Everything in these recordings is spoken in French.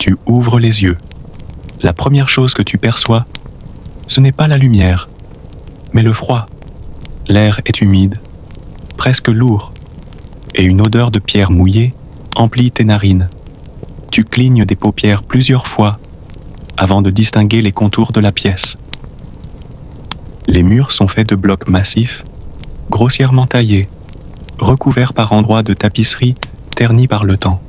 Tu ouvres les yeux. La première chose que tu perçois, ce n'est pas la lumière, mais le froid. L'air est humide, presque lourd, et une odeur de pierre mouillée emplit tes narines. Tu clignes des paupières plusieurs fois avant de distinguer les contours de la pièce. Les murs sont faits de blocs massifs, grossièrement taillés, recouverts par endroits de tapisserie ternis par le temps.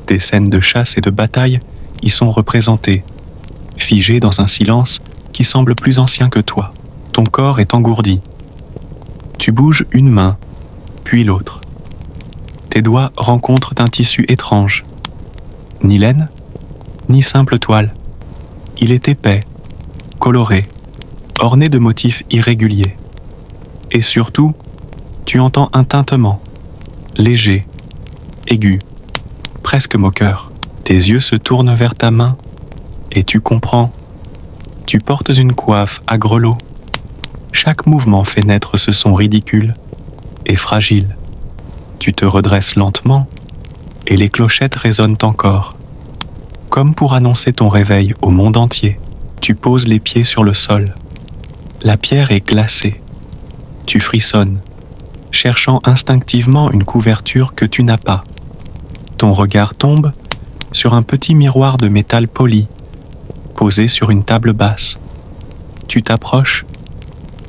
Des scènes de chasse et de bataille y sont représentées, figées dans un silence qui semble plus ancien que toi. Ton corps est engourdi. Tu bouges une main, puis l'autre. Tes doigts rencontrent un tissu étrange. Ni laine, ni simple toile. Il est épais, coloré, orné de motifs irréguliers. Et surtout, tu entends un tintement, léger, aigu, presque moqueur. Tes yeux se tournent vers ta main et tu comprends. Tu portes une coiffe à grelots. Chaque mouvement fait naître ce son ridicule et fragile. Tu te redresses lentement et les clochettes résonnent encore. Comme pour annoncer ton réveil au monde entier, tu poses les pieds sur le sol. La pierre est glacée. Tu frissonnes, cherchant instinctivement une couverture que tu n'as pas. Ton regard tombe sur un petit miroir de métal poli, posé sur une table basse. Tu t'approches,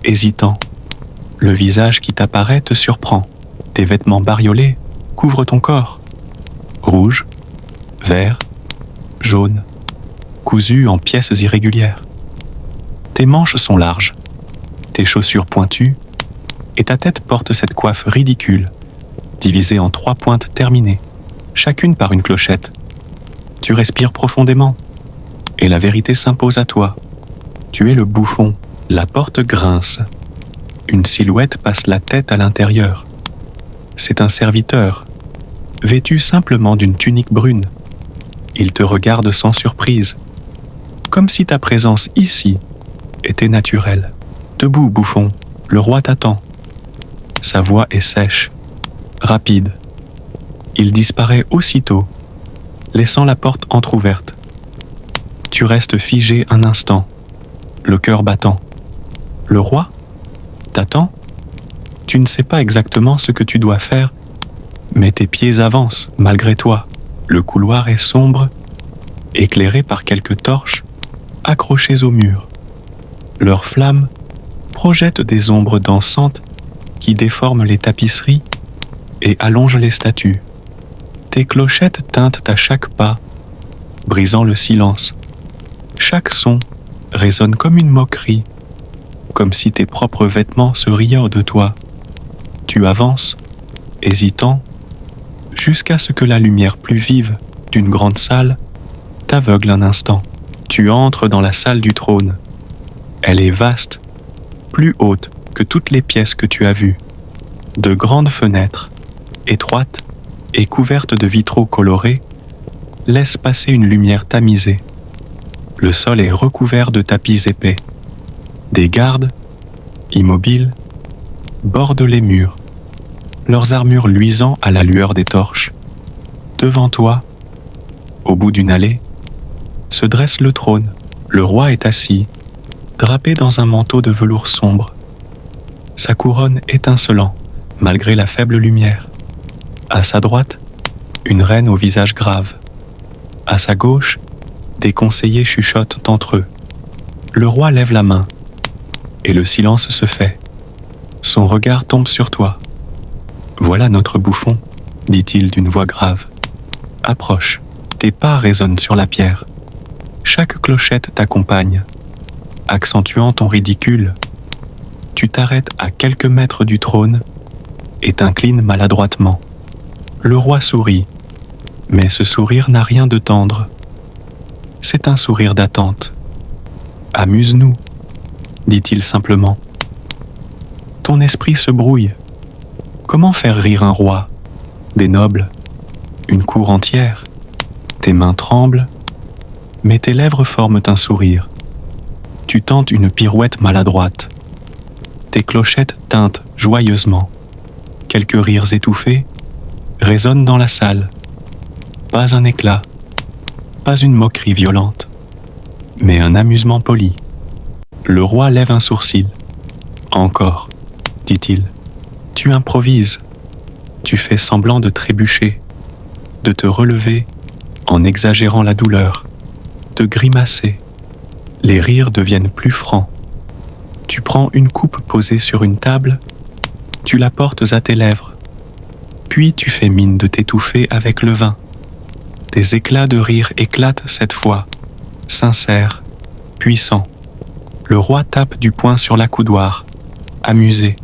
hésitant. Le visage qui t'apparaît te surprend. Tes vêtements bariolés couvrent ton corps. Rouge, vert, jaune, cousus en pièces irrégulières. Tes manches sont larges, tes chaussures pointues, et ta tête porte cette coiffe ridicule, divisée en 3 pointes terminées, chacune par une clochette. Tu respires profondément, et la vérité s'impose à toi. Tu es le bouffon. La porte grince. Une silhouette passe la tête à l'intérieur. C'est un serviteur, vêtu simplement d'une tunique brune. Il te regarde sans surprise, comme si ta présence ici était naturelle. Debout, bouffon, le roi t'attend. Sa voix est sèche, rapide. Il disparaît aussitôt, laissant la porte entr'ouverte. Tu restes figé un instant, le cœur battant. Le roi t'attend. Tu ne sais pas exactement ce que tu dois faire, mais tes pieds avancent malgré toi. Le couloir est sombre, éclairé par quelques torches accrochées au mur. Leurs flammes projettent des ombres dansantes qui déforment les tapisseries et allongent les statues. Tes clochettes tintent à chaque pas, brisant le silence. Chaque son résonne comme une moquerie, comme si tes propres vêtements se riaient de toi. Tu avances, hésitant, jusqu'à ce que la lumière plus vive d'une grande salle t'aveugle un instant. Tu entres dans la salle du trône. Elle est vaste, plus haute que toutes les pièces que tu as vues. De grandes fenêtres, étroites et couvertes de vitraux colorés, laissent passer une lumière tamisée. Le sol est recouvert de tapis épais. Des gardes, immobiles, bordent les murs, leurs armures luisant à la lueur des torches. Devant toi, au bout d'une allée, se dresse le trône. Le roi est assis, drapé dans un manteau de velours sombre. Sa couronne étincelant, malgré la faible lumière. À sa droite, une reine au visage grave. À sa gauche, des conseillers chuchotent entre eux. Le roi lève la main, et le silence se fait. Son regard tombe sur toi. « Voilà notre bouffon », dit-il d'une voix grave. « Approche, tes pas résonnent sur la pierre. Chaque clochette t'accompagne, accentuant ton ridicule. Tu t'arrêtes à quelques mètres du trône et t'inclines maladroitement. Le roi sourit, mais ce sourire n'a rien de tendre. C'est un sourire d'attente. « Amuse-nous », dit-il simplement. Ton esprit se brouille. Comment faire rire un roi, des nobles, une cour entière? Tes mains tremblent, mais tes lèvres forment un sourire. Tu tentes une pirouette maladroite. Tes clochettes tintent joyeusement. Quelques rires étouffés résonnent dans la salle. Pas un éclat, Pas une moquerie violente, mais un amusement poli. Le roi lève un sourcil. Encore, dit-il. Tu improvises. Tu fais semblant de trébucher, de te relever en exagérant la douleur, de grimacer. Les rires deviennent plus francs. Tu prends une coupe posée sur une table, tu la portes à tes lèvres, puis tu fais mine de t'étouffer avec le vin. Des éclats de rire éclatent cette fois, sincères, puissants. Le roi tape du poing sur la coudoir, amusé.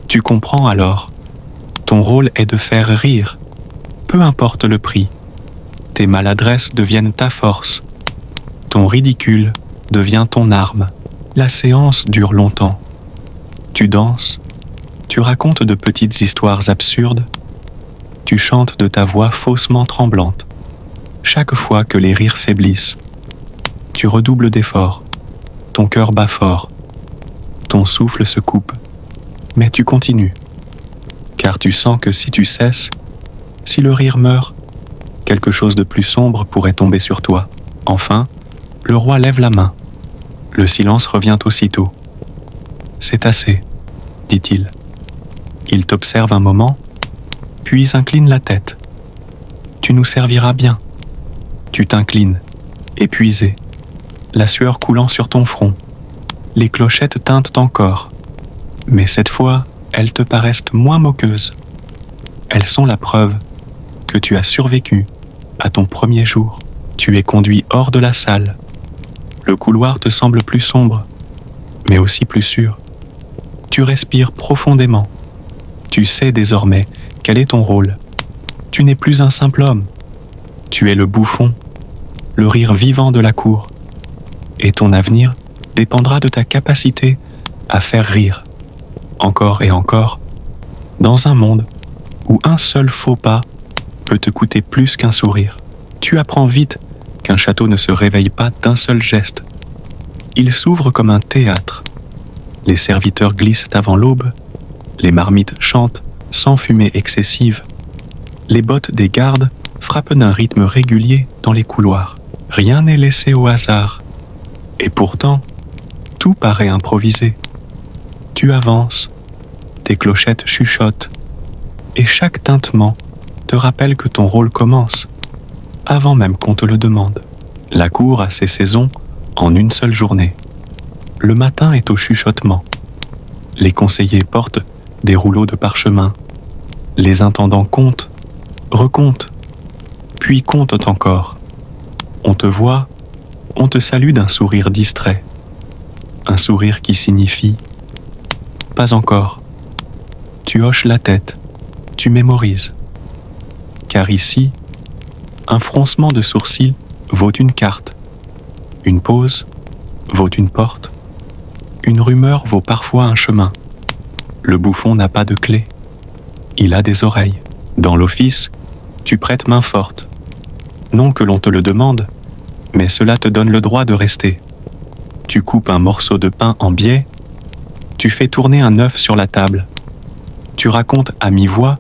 Tu comprends alors. Ton rôle est de faire rire, peu importe le prix. Tes maladresses deviennent ta force. Ton ridicule devient ton arme. La séance dure longtemps. Tu danses, tu racontes de petites histoires absurdes, tu chantes de ta voix faussement tremblante. Chaque fois que les rires faiblissent, tu redoubles d'efforts. Ton cœur bat fort. Ton souffle se coupe. Mais tu continues. Car tu sens que si tu cesses, si le rire meurt, quelque chose de plus sombre pourrait tomber sur toi. Enfin, le roi lève la main. Le silence revient aussitôt. C'est assez, dit-il. Il t'observe un moment, puis incline la tête. Tu nous serviras bien. Tu t'inclines, épuisé, la sueur coulant sur ton front. Les clochettes tintent encore, mais cette fois, elles te paraissent moins moqueuses. Elles sont la preuve que tu as survécu à ton premier jour. Tu es conduit hors de la salle. Le couloir te semble plus sombre, mais aussi plus sûr. Tu respires profondément. Tu sais désormais quel est ton rôle. Tu n'es plus un simple homme. Tu es le bouffon, le rire vivant de la cour. Et ton avenir dépendra de ta capacité à faire rire, encore et encore, dans un monde où un seul faux pas peut te coûter plus qu'un sourire. Tu apprends vite qu'un château ne se réveille pas d'un seul geste. Il s'ouvre comme un théâtre. Les serviteurs glissent avant l'aube, les marmites chantent sans fumée excessive, les bottes des gardes frappent d'un rythme régulier dans les couloirs. Rien n'est laissé au hasard. Et pourtant, tout paraît improvisé. Tu avances, tes clochettes chuchotent, et chaque tintement te rappelle que ton rôle commence, avant même qu'on te le demande. La cour a ses saisons en une seule journée. Le matin est au chuchotement. Les conseillers portent des rouleaux de parchemin. Les intendants comptent, recomptent, puis comptent encore. On te voit, on te salue d'un sourire distrait. Un sourire qui signifie « pas encore ». Tu hoches la tête, tu mémorises. Car ici, un froncement de sourcils vaut une carte. Une pause vaut une porte. Une rumeur vaut parfois un chemin. Le bouffon n'a pas de clé. Il a des oreilles. Dans l'office, tu prêtes main forte. Non que l'on te le demande, mais cela te donne le droit de rester. Tu coupes un morceau de pain en biais, tu fais tourner un œuf sur la table. Tu racontes à mi-voix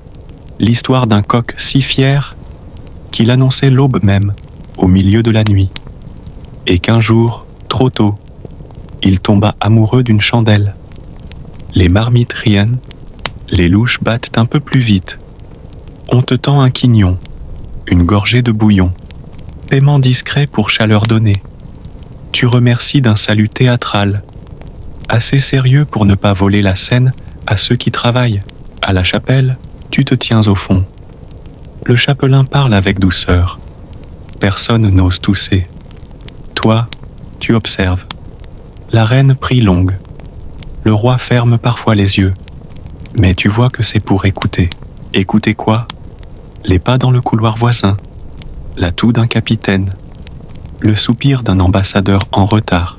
l'histoire d'un coq si fier qu'il annonçait l'aube même, au milieu de la nuit, et qu'un jour, trop tôt, il tomba amoureux d'une chandelle. Les marmites riennent, les louches battent un peu plus vite. On te tend un quignon, une gorgée de bouillon, paiement discret pour chaleur donnée. Tu remercies d'un salut théâtral, assez sérieux pour ne pas voler la scène à ceux qui travaillent. À la chapelle, tu te tiens au fond. Le chapelain parle avec douceur. Personne n'ose tousser. Toi, tu observes. La reine prie longue. Le roi ferme parfois les yeux. Mais tu vois que c'est pour écouter. Écouter quoi? Les pas dans le couloir voisin, la toux d'un capitaine, le soupir d'un ambassadeur en retard.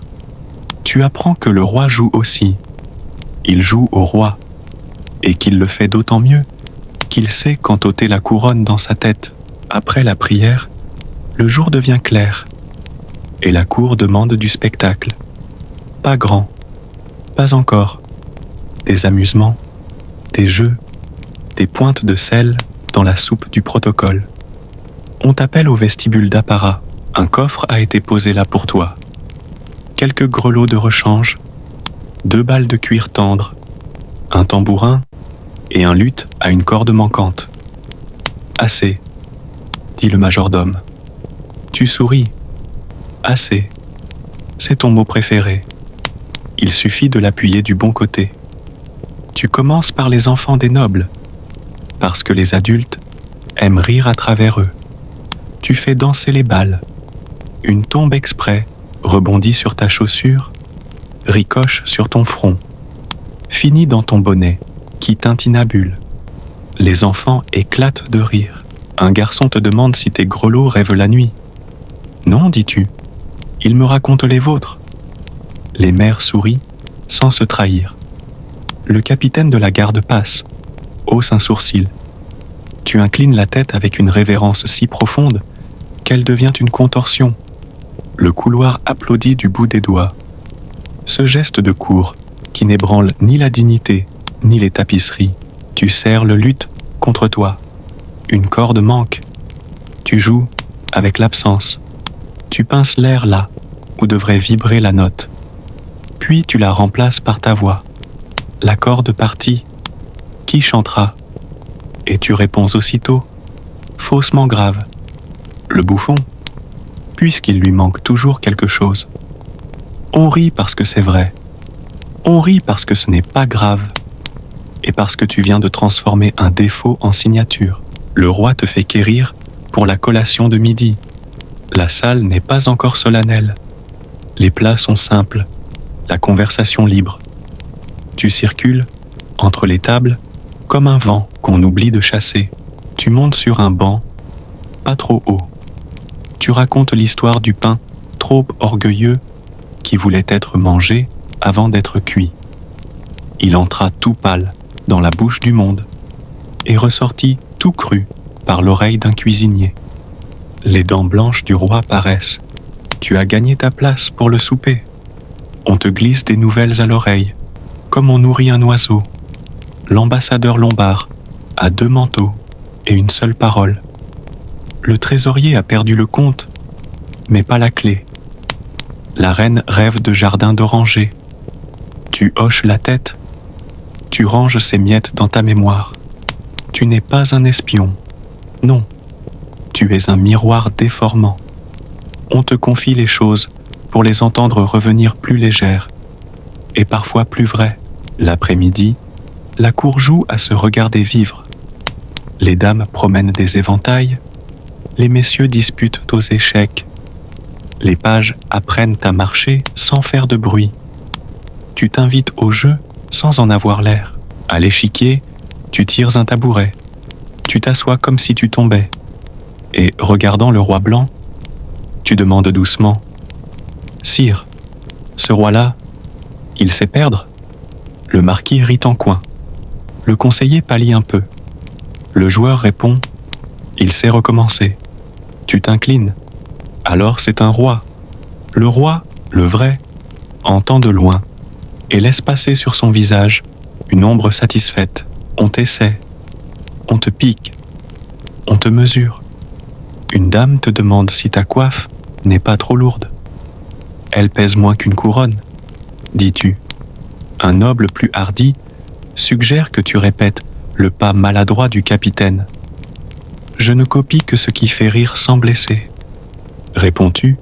Tu apprends que le roi joue aussi. Il joue au roi, et qu'il le fait d'autant mieux qu'il sait quand ôter la couronne dans sa tête. Après la prière, le jour devient clair, et la cour demande du spectacle. Pas grand, pas encore. Des amusements, des jeux, des pointes de sel dans la soupe du protocole. On t'appelle au vestibule d'apparat. Un coffre a été posé là pour toi. Quelques grelots de rechange, 2 balles de cuir tendre, un tambourin et un luth à une corde manquante. Assez, dit le majordome. Tu souris. Assez. C'est ton mot préféré. Il suffit de l'appuyer du bon côté. Tu commences par les enfants des nobles, parce que les adultes aiment rire à travers eux. Tu fais danser les balles. Une tombe exprès rebondit sur ta chaussure, ricoche sur ton front, finit dans ton bonnet, qui tintinabule. Les enfants éclatent de rire. Un garçon te demande si tes grelots rêvent la nuit. Non, dis-tu, ils me racontent les vôtres. Les mères sourient sans se trahir. Le capitaine de la garde passe, hausse un sourcil. Tu inclines la tête avec une révérence si profonde qu'elle devient une contorsion. Le couloir applaudit du bout des doigts. Ce geste de cour, qui n'ébranle ni la dignité, ni les tapisseries, tu serres le luth contre toi. Une corde manque. Tu joues avec l'absence. Tu pinces l'air là, où devrait vibrer la note. Puis tu la remplaces par ta voix. La corde partit. Qui chantera? Et tu réponds aussitôt, faussement grave. Le bouffon, puisqu'il lui manque toujours quelque chose. On rit parce que c'est vrai. On rit parce que ce n'est pas grave. Et parce que tu viens de transformer un défaut en signature. Le roi te fait quérir pour la collation de midi. La salle n'est pas encore solennelle. Les plats sont simples, la conversation libre. Tu circules entre les tables comme un vent qu'on oublie de chasser. Tu montes sur un banc, pas trop haut. Tu racontes l'histoire du pain trop orgueilleux qui voulait être mangé avant d'être cuit. Il entra tout pâle dans la bouche du monde et ressortit tout cru par l'oreille d'un cuisinier. Les dents blanches du roi paraissent. Tu as gagné ta place pour le souper. On te glisse des nouvelles à l'oreille, comme on nourrit un oiseau. L'ambassadeur lombard a 2 manteaux et une seule parole. Le trésorier a perdu le compte, mais pas la clé. La reine rêve de jardins d'orangers. Tu hoches la tête. Tu ranges ces miettes dans ta mémoire. Tu n'es pas un espion. Non. Tu es un miroir déformant. On te confie les choses pour les entendre revenir plus légères et parfois plus vraies. L'après-midi, la cour joue à se regarder vivre. Les dames promènent des éventails, les messieurs disputent aux échecs. Les pages apprennent à marcher sans faire de bruit. Tu t'invites au jeu sans en avoir l'air. À l'échiquier, tu tires un tabouret. Tu t'assois comme si tu tombais. Et, regardant le roi blanc, tu demandes doucement « Sire, ce roi-là, il sait perdre ?» Le marquis rit en coin. Le conseiller pâlit un peu. Le joueur répond « Il sait recommencer. » Tu t'inclines. Alors c'est un roi. Le roi, le vrai, entend de loin et laisse passer sur son visage une ombre satisfaite. On t'essaie. On te pique. On te mesure. Une dame te demande si ta coiffe n'est pas trop lourde. Elle pèse moins qu'une couronne, dis-tu. Un noble plus hardi suggère que tu répètes le pas maladroit du capitaine. Je ne copie que ce qui fait rire sans blesser. Réponds-tu,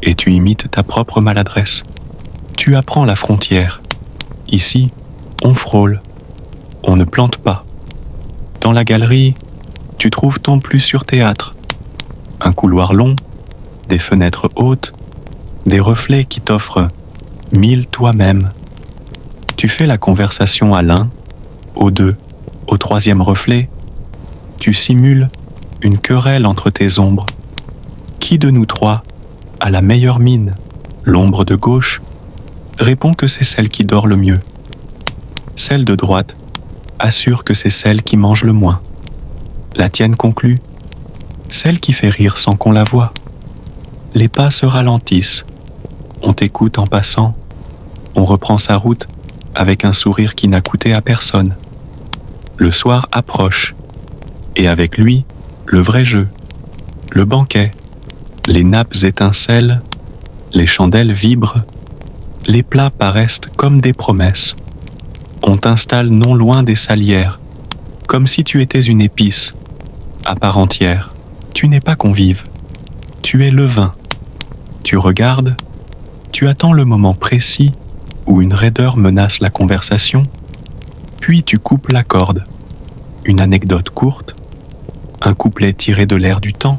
et tu imites ta propre maladresse. Tu apprends la frontière. Ici, on frôle, on ne plante pas. Dans la galerie, tu trouves ton plus sûr théâtre. Un couloir long, des fenêtres hautes, des reflets qui t'offrent 1000 toi-même. Tu fais la conversation à l'un, aux 2, au 3e reflet. Tu simules une querelle entre tes ombres. Qui de nous 3 a la meilleure mine? L'ombre de gauche répond que c'est celle qui dort le mieux. Celle de droite assure que c'est celle qui mange le moins. La tienne conclut, celle qui fait rire sans qu'on la voie. Les pas se ralentissent. On t'écoute en passant. On reprend sa route avec un sourire qui n'a coûté à personne. Le soir approche, et avec lui, le vrai jeu, le banquet. Les nappes étincellent, les chandelles vibrent, les plats paraissent comme des promesses. On t'installe non loin des salières, comme si tu étais une épice, à part entière. Tu n'es pas convive, tu es le vin. Tu regardes, tu attends le moment précis où une raideur menace la conversation, puis tu coupes la corde. Une anecdote courte, un couplet tiré de l'air du temps,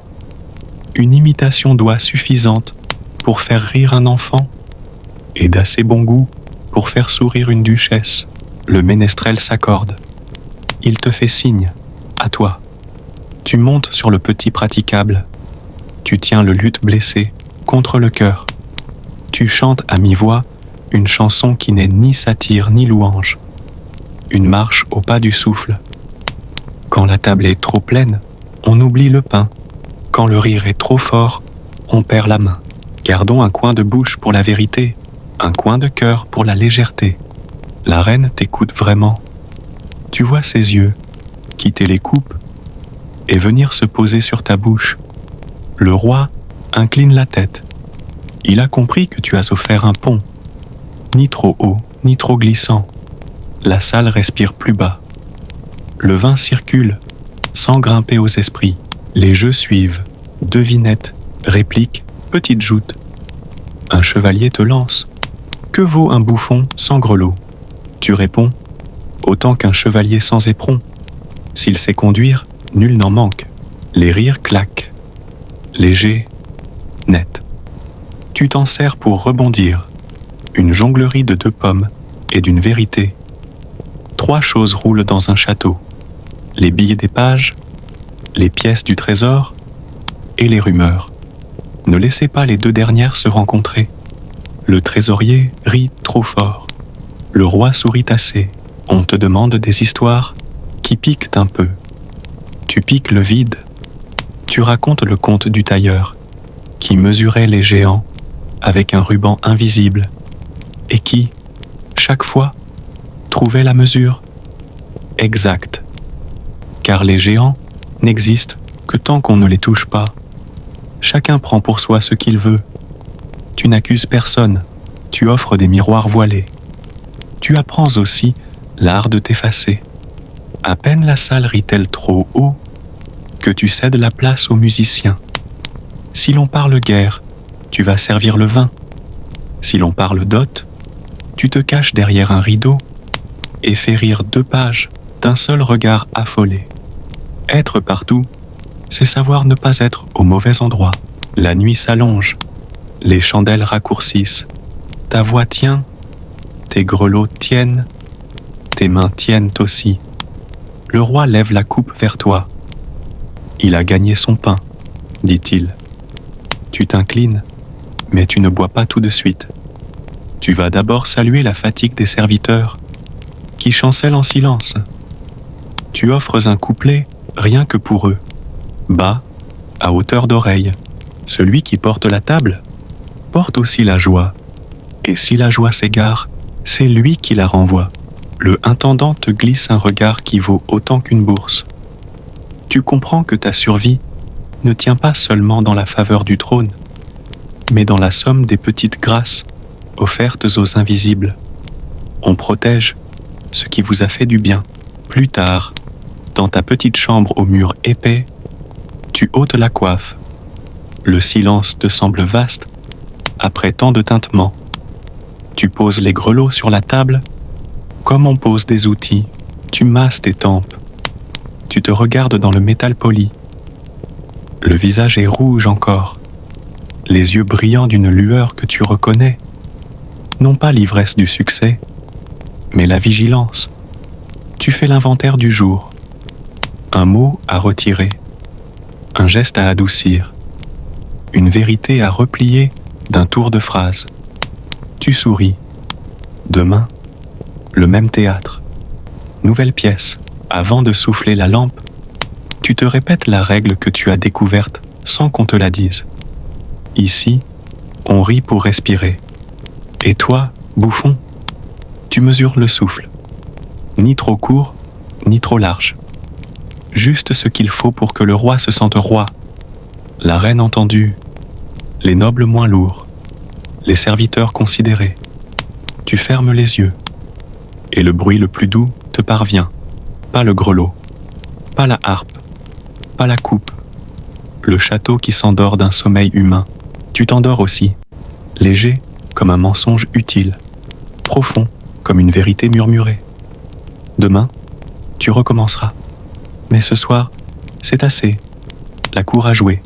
une imitation d'oie suffisante pour faire rire un enfant, et d'assez bon goût pour faire sourire une duchesse. Le ménestrel s'accorde. Il te fait signe, à toi. Tu montes sur le petit praticable. Tu tiens le luth blessé contre le cœur. Tu chantes à mi-voix une chanson qui n'est ni satire ni louange. Une marche au pas du souffle. Quand la table est trop pleine, on oublie le pain. Quand le rire est trop fort, on perd la main. Gardons un coin de bouche pour la vérité, un coin de cœur pour la légèreté. La reine t'écoute vraiment. Tu vois ses yeux quitter les coupes et venir se poser sur ta bouche. Le roi incline la tête. Il a compris que tu as offert un pont. Ni trop haut, ni trop glissant. La salle respire plus bas. Le vin circule, sans grimper aux esprits. Les jeux suivent. Devinettes, répliques, petites joutes. Un chevalier te lance. Que vaut un bouffon sans grelot? Tu réponds. Autant qu'un chevalier sans éperon. S'il sait conduire, nul n'en manque. Les rires claquent. Léger, net. Tu t'en sers pour rebondir. Une jonglerie de 2 pommes et d'une vérité. 3 choses roulent dans un château. Les billets des pages, les pièces du trésor et les rumeurs. Ne laissez pas les 2 dernières se rencontrer. Le trésorier rit trop fort. Le roi sourit assez. On te demande des histoires qui piquent un peu. Tu piques le vide. Tu racontes le conte du tailleur qui mesurait les géants avec un ruban invisible et qui, chaque fois, trouvait la mesure exacte. Car les géants n'existent que tant qu'on ne les touche pas. Chacun prend pour soi ce qu'il veut. Tu n'accuses personne. Tu offres des miroirs voilés. Tu apprends aussi l'art de t'effacer. À peine la salle rit-elle trop haut que tu cèdes la place aux musiciens. Si l'on parle guerre, tu vas servir le vin. Si l'on parle dot, tu te caches derrière un rideau et fais rire 2 pages d'un seul regard affolé. Être partout, c'est savoir ne pas être au mauvais endroit. La nuit s'allonge, les chandelles raccourcissent, ta voix tient, tes grelots tiennent, tes mains tiennent aussi. Le roi lève la coupe vers toi. Il a gagné son pain, dit-il. Tu t'inclines, mais tu ne bois pas tout de suite. Tu vas d'abord saluer la fatigue des serviteurs, qui chancellent en silence. Tu offres un couplet rien que pour eux, bas, à hauteur d'oreille. Celui qui porte la table porte aussi la joie, et si la joie s'égare, c'est lui qui la renvoie. Le intendant te glisse un regard qui vaut autant qu'une bourse. Tu comprends que ta survie ne tient pas seulement dans la faveur du trône, mais dans la somme des petites grâces offertes aux invisibles. On protège ce qui vous a fait du bien. Plus tard, dans ta petite chambre aux murs épais, tu ôtes la coiffe. Le silence te semble vaste après tant de tintements. Tu poses les grelots sur la table comme on pose des outils. Tu masses tes tempes. Tu te regardes dans le métal poli. Le visage est rouge encore. Les yeux brillants d'une lueur que tu reconnais. Non pas l'ivresse du succès, mais la vigilance. Tu fais l'inventaire du jour. Un mot à retirer. Un geste à adoucir. Une vérité à replier d'un tour de phrase. Tu souris. Demain, le même théâtre. Nouvelle pièce. Avant de souffler la lampe, tu te répètes la règle que tu as découverte sans qu'on te la dise. Ici, on rit pour respirer. Et toi, bouffon, tu mesures le souffle. Ni trop court, ni trop large. Juste ce qu'il faut pour que le roi se sente roi. La reine entendue, les nobles moins lourds, les serviteurs considérés. Tu fermes les yeux, et le bruit le plus doux te parvient. Pas le grelot, pas la harpe, pas la coupe, le château qui s'endort d'un sommeil humain. Tu t'endors aussi, léger comme un mensonge utile, profond comme une vérité murmurée. Demain, tu recommenceras. Mais ce soir, c'est assez. La cour a joué.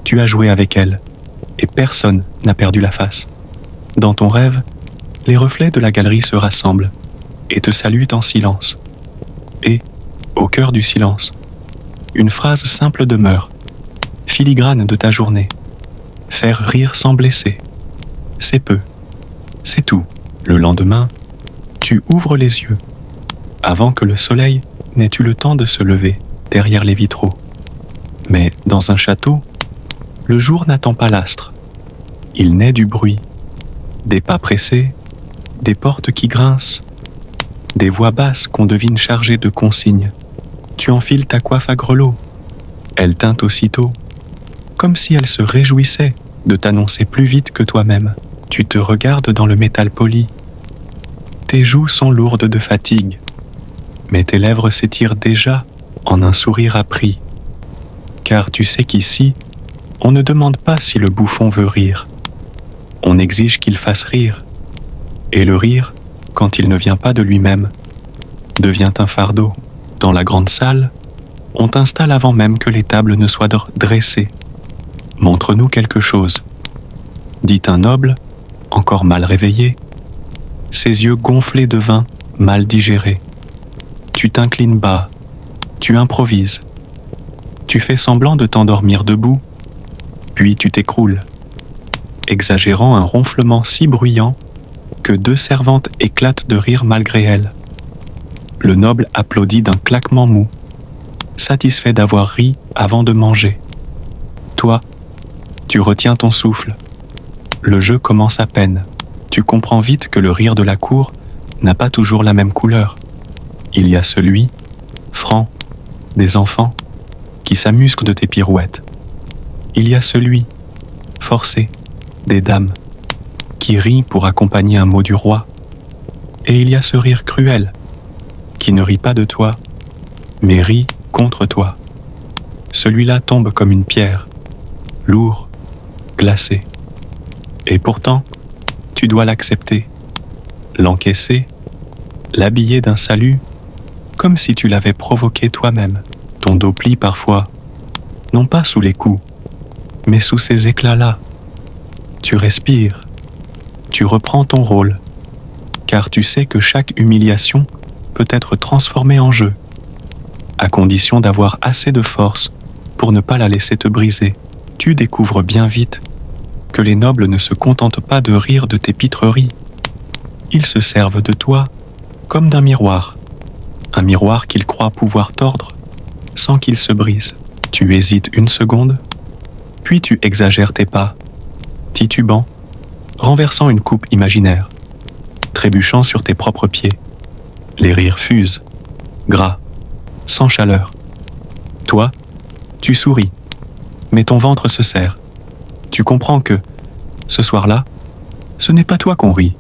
Tu as joué avec elle, et personne n'a perdu la face. Dans ton rêve, les reflets de la galerie se rassemblent et te saluent en silence. Et, au cœur du silence, une phrase simple demeure, filigrane de ta journée. Faire rire sans blesser. C'est peu. C'est tout. Le lendemain, tu ouvres les yeux, avant que le soleil n'ait eu le temps de se lever derrière les vitraux. Mais dans un château, le jour n'attend pas l'astre. Il naît du bruit, des pas pressés, des portes qui grincent, des voix basses qu'on devine chargées de consignes. Tu enfiles ta coiffe à grelots. Elle teinte aussitôt, comme si elle se réjouissait de t'annoncer plus vite que toi-même. Tu te regardes dans le métal poli. Tes joues sont lourdes de fatigue, mais tes lèvres s'étirent déjà en un sourire appris. Car tu sais qu'ici, on ne demande pas si le bouffon veut rire. On exige qu'il fasse rire. Et le rire, quand il ne vient pas de lui-même, devient un fardeau. Dans la grande salle, on t'installe avant même que les tables ne soient dressées. Montre-nous quelque chose, dit un noble, encore mal réveillé, ses yeux gonflés de vin, mal digérés. Tu t'inclines bas, tu improvises, tu fais semblant de t'endormir debout, puis tu t'écroules, exagérant un ronflement si bruyant que 2 servantes éclatent de rire malgré elles. Le noble applaudit d'un claquement mou, satisfait d'avoir ri avant de manger. Toi, tu retiens ton souffle. Le jeu commence à peine. Tu comprends vite que le rire de la cour n'a pas toujours la même couleur. Il y a celui, franc, des enfants, qui s'amusent de tes pirouettes. Il y a celui, forcé, des dames, qui rit pour accompagner un mot du roi. Et il y a ce rire cruel, qui ne rit pas de toi, mais rit contre toi. Celui-là tombe comme une pierre, lourd, glacé. Et pourtant, tu dois l'accepter, l'encaisser, l'habiller d'un salut, comme si tu l'avais provoqué toi-même. Ton dos plie parfois, non pas sous les coups, mais sous ces éclats-là. Tu respires, tu reprends ton rôle, car tu sais que chaque humiliation peut être transformée en jeu, à condition d'avoir assez de force pour ne pas la laisser te briser. Tu découvres bien vite que les nobles ne se contentent pas de rire de tes pitreries. Ils se servent de toi comme d'un miroir, un miroir qu'ils croient pouvoir tordre sans qu'il se brise. Tu hésites une seconde, puis tu exagères tes pas, titubant, renversant une coupe imaginaire, trébuchant sur tes propres pieds. Les rires fusent, gras, sans chaleur. Toi, tu souris, mais ton ventre se serre. Tu comprends que, ce soir-là, ce n'est pas toi qu'on rit,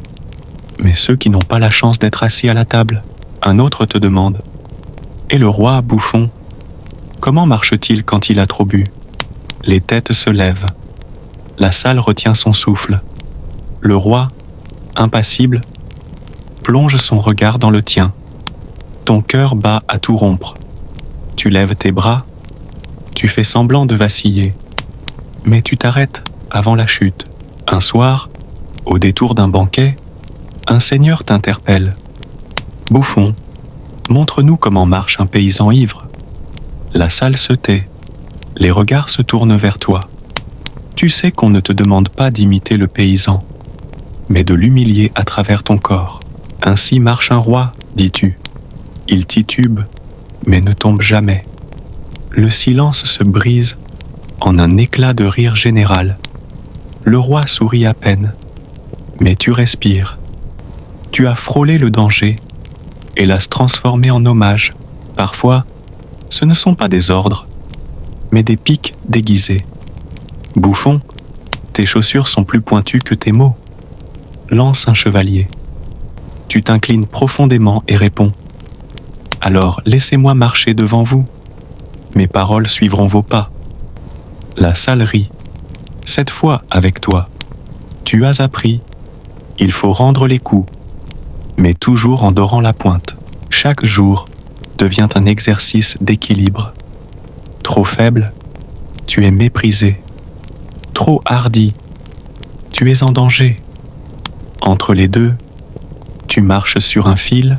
mais ceux qui n'ont pas la chance d'être assis à la table. Un autre te demande « Et le roi, bouffon, comment marche-t-il quand il a trop bu ?» Les têtes se lèvent. La salle retient son souffle. Le roi, impassible, plonge son regard dans le tien. Ton cœur bat à tout rompre. Tu lèves tes bras, tu fais semblant de vaciller, mais tu t'arrêtes avant la chute. Un soir, au détour d'un banquet, un seigneur t'interpelle. « Bouffon, montre-nous comment marche un paysan ivre. » La salle se tait, les regards se tournent vers toi. Tu sais qu'on ne te demande pas d'imiter le paysan, mais de l'humilier à travers ton corps. Ainsi marche un roi, dis-tu. Il titube, mais ne tombe jamais. Le silence se brise en un éclat de rire général. Le roi sourit à peine, mais tu respires. Tu as frôlé le danger et l'as transformé en hommage. Parfois, ce ne sont pas des ordres, mais des piques déguisés. Bouffon, Tes chaussures sont plus pointues que tes mots. Lance un chevalier. Tu t'inclines profondément et réponds. Alors laissez-moi marcher devant vous. Mes paroles suivront vos pas. La salle rit. Cette fois avec toi. Tu as appris. Il faut rendre les coups, mais toujours en dorant la pointe. Chaque jour devient un exercice d'équilibre. Trop faible, tu es méprisé. Trop hardi, tu es en danger. Entre les deux, tu marches sur un fil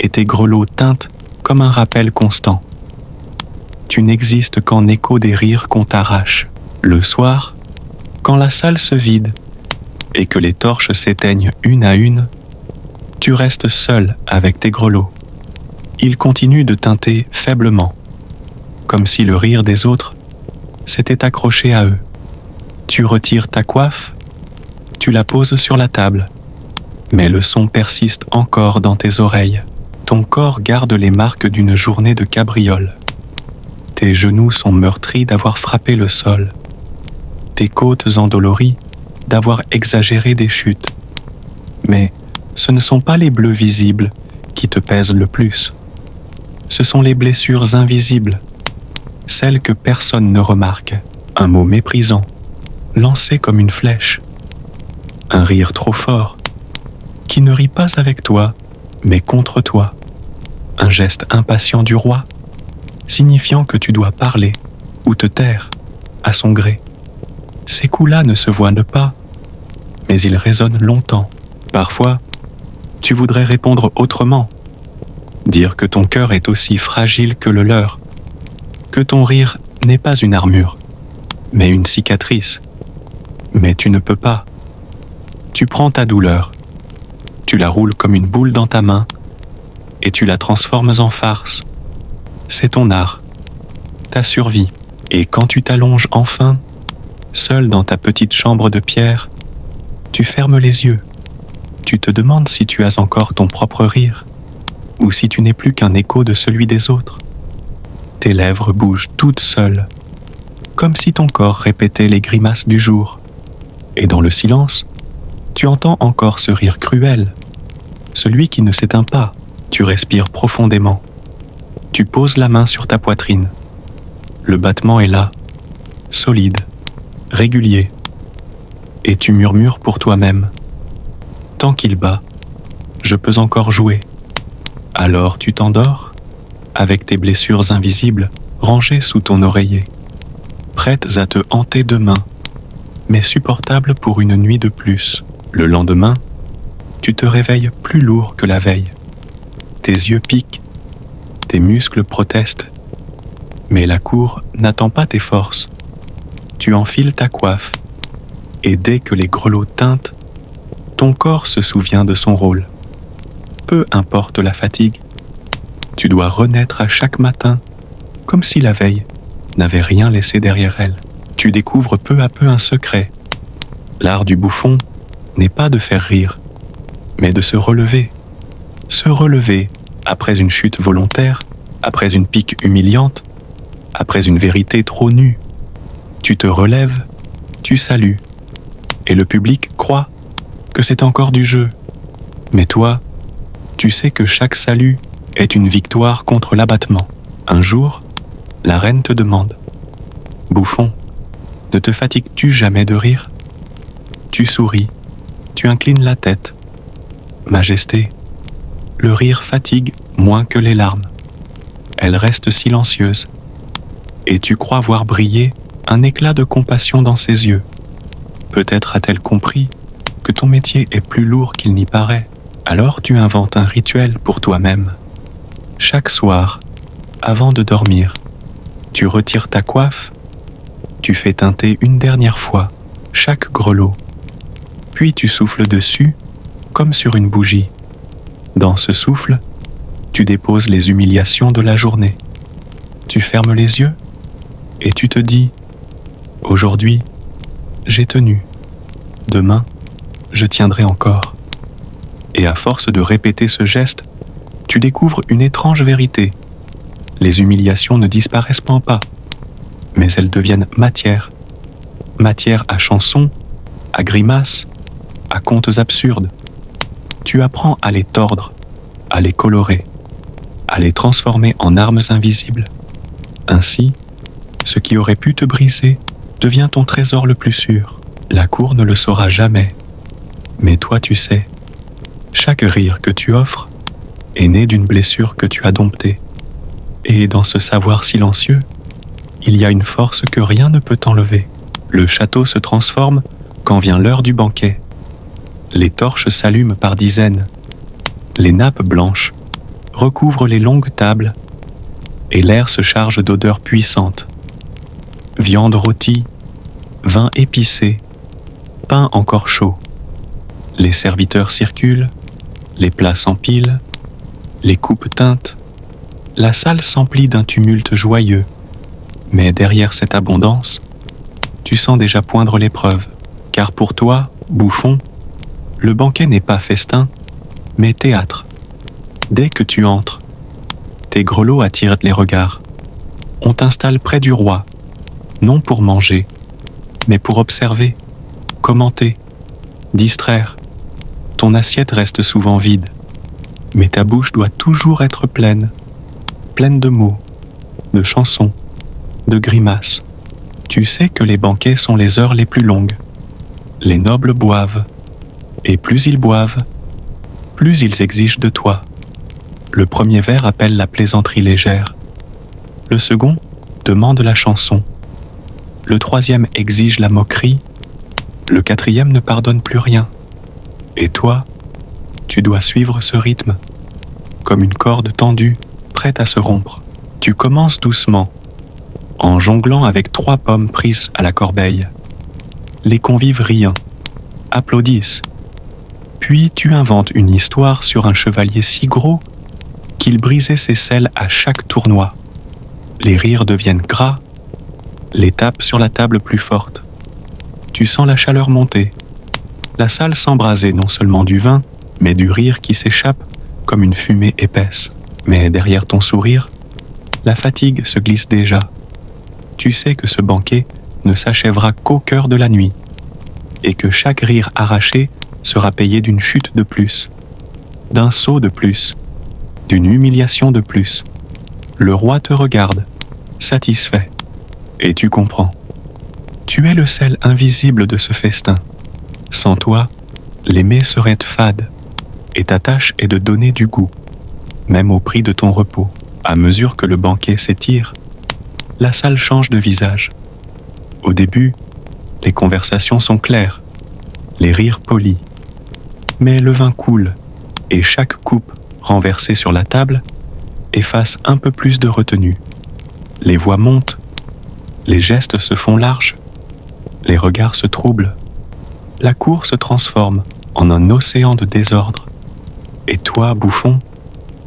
et tes grelots tintent comme un rappel constant. Tu n'existes qu'en écho des rires qu'on t'arrache. Le soir, quand la salle se vide et que les torches s'éteignent une à une, tu restes seul avec tes grelots. Ils continuent de tinter faiblement, comme si le rire des autres s'était accroché à eux. Tu retires ta coiffe, tu la poses sur la table, mais le son persiste encore dans tes oreilles. Ton corps garde les marques d'une journée de cabriole. Tes genoux sont meurtris d'avoir frappé le sol. Tes côtes endolories d'avoir exagéré des chutes. Mais ce ne sont pas les bleus visibles qui te pèsent le plus. Ce sont les blessures invisibles, celles que personne ne remarque. Un mot méprisant, lancé comme une flèche. Un rire trop fort, qui ne rit pas avec toi, mais contre toi. Un geste impatient du roi, signifiant que tu dois parler ou te taire à son gré. Ces coups-là ne se voient pas, mais ils résonnent longtemps. Parfois, tu voudrais répondre autrement, dire que ton cœur est aussi fragile que le leur, que ton rire n'est pas une armure, mais une cicatrice. Mais tu ne peux pas. Tu prends ta douleur, tu la roules comme une boule dans ta main, et tu la transformes en farce. C'est ton art, ta survie. Et quand tu t'allonges enfin, seul dans ta petite chambre de pierre, tu fermes les yeux. Tu te demandes si tu as encore ton propre rire, ou si tu n'es plus qu'un écho de celui des autres. Tes lèvres bougent toutes seules, comme si ton corps répétait les grimaces du jour. Et dans le silence, tu entends encore ce rire cruel, celui qui ne s'éteint pas. Tu respires profondément. Tu poses la main sur ta poitrine. Le battement est là, solide, régulier. Et tu murmures pour toi-même. Tant qu'il bat, je peux encore jouer. Alors tu t'endors, avec tes blessures invisibles rangées sous ton oreiller, prêtes à te hanter demain, mais supportables pour une nuit de plus. Le lendemain, tu te réveilles plus lourd que la veille. Tes yeux piquent, tes muscles protestent, mais la cour n'attend pas tes forces. Tu enfiles ta coiffe, et dès que les grelots tintent, ton corps se souvient de son rôle. Peu importe la fatigue, tu dois renaître à chaque matin, comme si la veille n'avait rien laissé derrière elle. Tu découvres peu à peu un secret. L'art du bouffon n'est pas de faire rire, mais de se relever. Se relever après une chute volontaire, après une pique humiliante, après une vérité trop nue. Tu te relèves, tu salues, et le public croit que c'est encore du jeu. Mais toi, tu sais que chaque salut est une victoire contre l'abattement. Un jour, la reine te demande « Bouffon, ne te fatigues-tu jamais de rire ?» Tu souris, tu inclines la tête. « Majesté, le rire fatigue moins que les larmes. » Elle reste silencieuse, et tu crois voir briller un éclat de compassion dans ses yeux. Peut-être a-t-elle compris que ton métier est plus lourd qu'il n'y paraît. Alors tu inventes un rituel pour toi-même. Chaque soir, avant de dormir, tu retires ta coiffe, tu fais teinter une dernière fois chaque grelot, puis tu souffles dessus comme sur une bougie. Dans ce souffle, tu déposes les humiliations de la journée. Tu fermes les yeux et tu te dis « Aujourd'hui, j'ai tenu. Demain, je tiendrai encore. » Et à force de répéter ce geste, tu découvres une étrange vérité. Les humiliations ne disparaissent pas, mais elles deviennent matière matière à chansons, à grimaces, à contes absurdes. Tu apprends à les tordre, à les colorer, à les transformer en armes invisibles. Ainsi, ce qui aurait pu te briser devient ton trésor le plus sûr. La cour ne le saura jamais. Mais toi tu sais, chaque rire que tu offres est né d'une blessure que tu as domptée. Et dans ce savoir silencieux, il y a une force que rien ne peut enlever. Le château se transforme quand vient l'heure du banquet. Les torches s'allument par dizaines. Les nappes blanches recouvrent les longues tables et l'air se charge d'odeurs puissantes. Viande rôtie, vin épicé, pain encore chaud. Les serviteurs circulent, les plats s'empilent, les coupes tintent. La salle s'emplit d'un tumulte joyeux. Mais derrière cette abondance, tu sens déjà poindre l'épreuve. Car pour toi, bouffon, le banquet n'est pas festin, mais théâtre. Dès que tu entres, tes grelots attirent les regards. On t'installe près du roi, non pour manger, mais pour observer, commenter, distraire. Ton assiette reste souvent vide, mais ta bouche doit toujours être pleine, pleine de mots, de chansons, de grimaces. Tu sais que les banquets sont les heures les plus longues. Les nobles boivent, et plus ils boivent, plus ils exigent de toi. Le premier verre appelle la plaisanterie légère. Le second demande la chanson. Le troisième exige la moquerie. Le quatrième ne pardonne plus rien. Et toi, tu dois suivre ce rythme, comme une corde tendue, prête à se rompre. Tu commences doucement, en jonglant avec 3 pommes prises à la corbeille. Les convives rient, applaudissent. Puis tu inventes une histoire sur un chevalier si gros qu'il brisait ses selles à chaque tournoi. Les rires deviennent gras, les tapes sur la table plus fortes. Tu sens la chaleur monter, la salle s'embraser non seulement du vin, mais du rire qui s'échappe comme une fumée épaisse. Mais derrière ton sourire, la fatigue se glisse déjà. Tu sais que ce banquet ne s'achèvera qu'au cœur de la nuit, et que chaque rire arraché sera payé d'une chute de plus, d'un saut de plus, d'une humiliation de plus. Le roi te regarde, satisfait, et tu comprends. Tu es le sel invisible de ce festin. Sans toi, les mets seraient fades, et ta tâche est de donner du goût, même au prix de ton repos. À mesure que le banquet s'étire, la salle change de visage. Au début, les conversations sont claires, les rires polis. Mais le vin coule, et chaque coupe renversée sur la table efface un peu plus de retenue. Les voix montent, les gestes se font larges, les regards se troublent. La cour se transforme en un océan de désordre. Et toi, bouffon,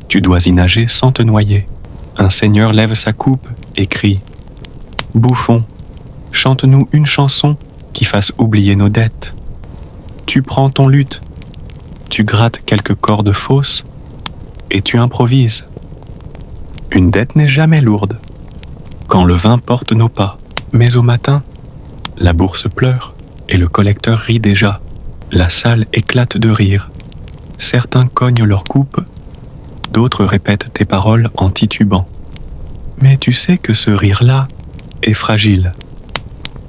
tu dois y nager sans te noyer. Un seigneur lève sa coupe et crie « Bouffon, chante-nous une chanson qui fasse oublier nos dettes. » Tu prends ton luth, tu grattes quelques cordes fausses et tu improvises. Une dette n'est jamais lourde quand le vin porte nos pas. Mais au matin, la bourse pleure et le collecteur rit déjà. La salle éclate de rire. Certains cognent leur coupe, d'autres répètent tes paroles en titubant. Mais tu sais que ce rire-là est fragile.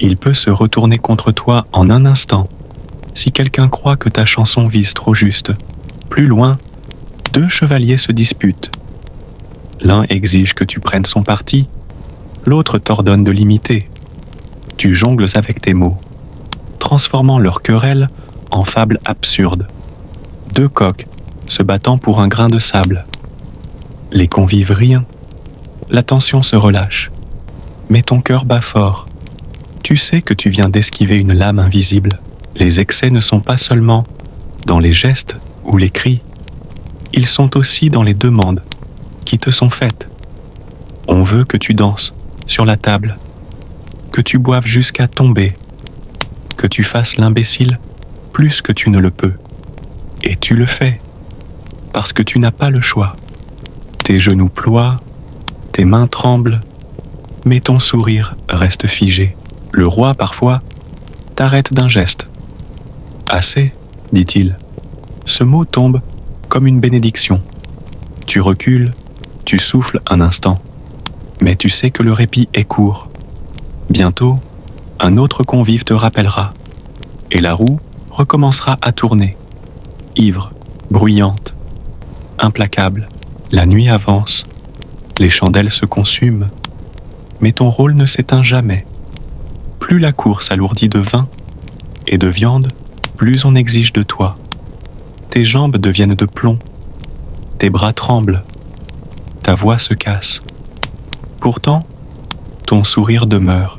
Il peut se retourner contre toi en un instant, si quelqu'un croit que ta chanson vise trop juste. Plus loin, 2 chevaliers se disputent. L'un exige que tu prennes son parti, l'autre t'ordonne de l'imiter. Tu jongles avec tes mots, transformant leur querelle en fable absurde. 2 coqs se battant pour un grain de sable. Les convives rient, la tension se relâche, mais ton cœur bat fort. Tu sais que tu viens d'esquiver une lame invisible. Les excès ne sont pas seulement dans les gestes ou les cris, ils sont aussi dans les demandes qui te sont faites. On veut que tu danses sur la table, que tu boives jusqu'à tomber, que tu fasses l'imbécile plus que tu ne le peux. Et tu le fais, parce que tu n'as pas le choix. Tes genoux ploient, tes mains tremblent, mais ton sourire reste figé. Le roi, parfois, t'arrête d'un geste. Assez, dit-il. Ce mot tombe comme une bénédiction. Tu recules, tu souffles un instant, mais tu sais que le répit est court. Bientôt, un autre convive te rappellera, et la roue recommencera à tourner, ivre, bruyante, implacable. La nuit avance, les chandelles se consument, mais ton rôle ne s'éteint jamais. Plus la cour s'alourdit de vin et de viande, plus on exige de toi. Tes jambes deviennent de plomb, tes bras tremblent, ta voix se casse. Pourtant, ton sourire demeure,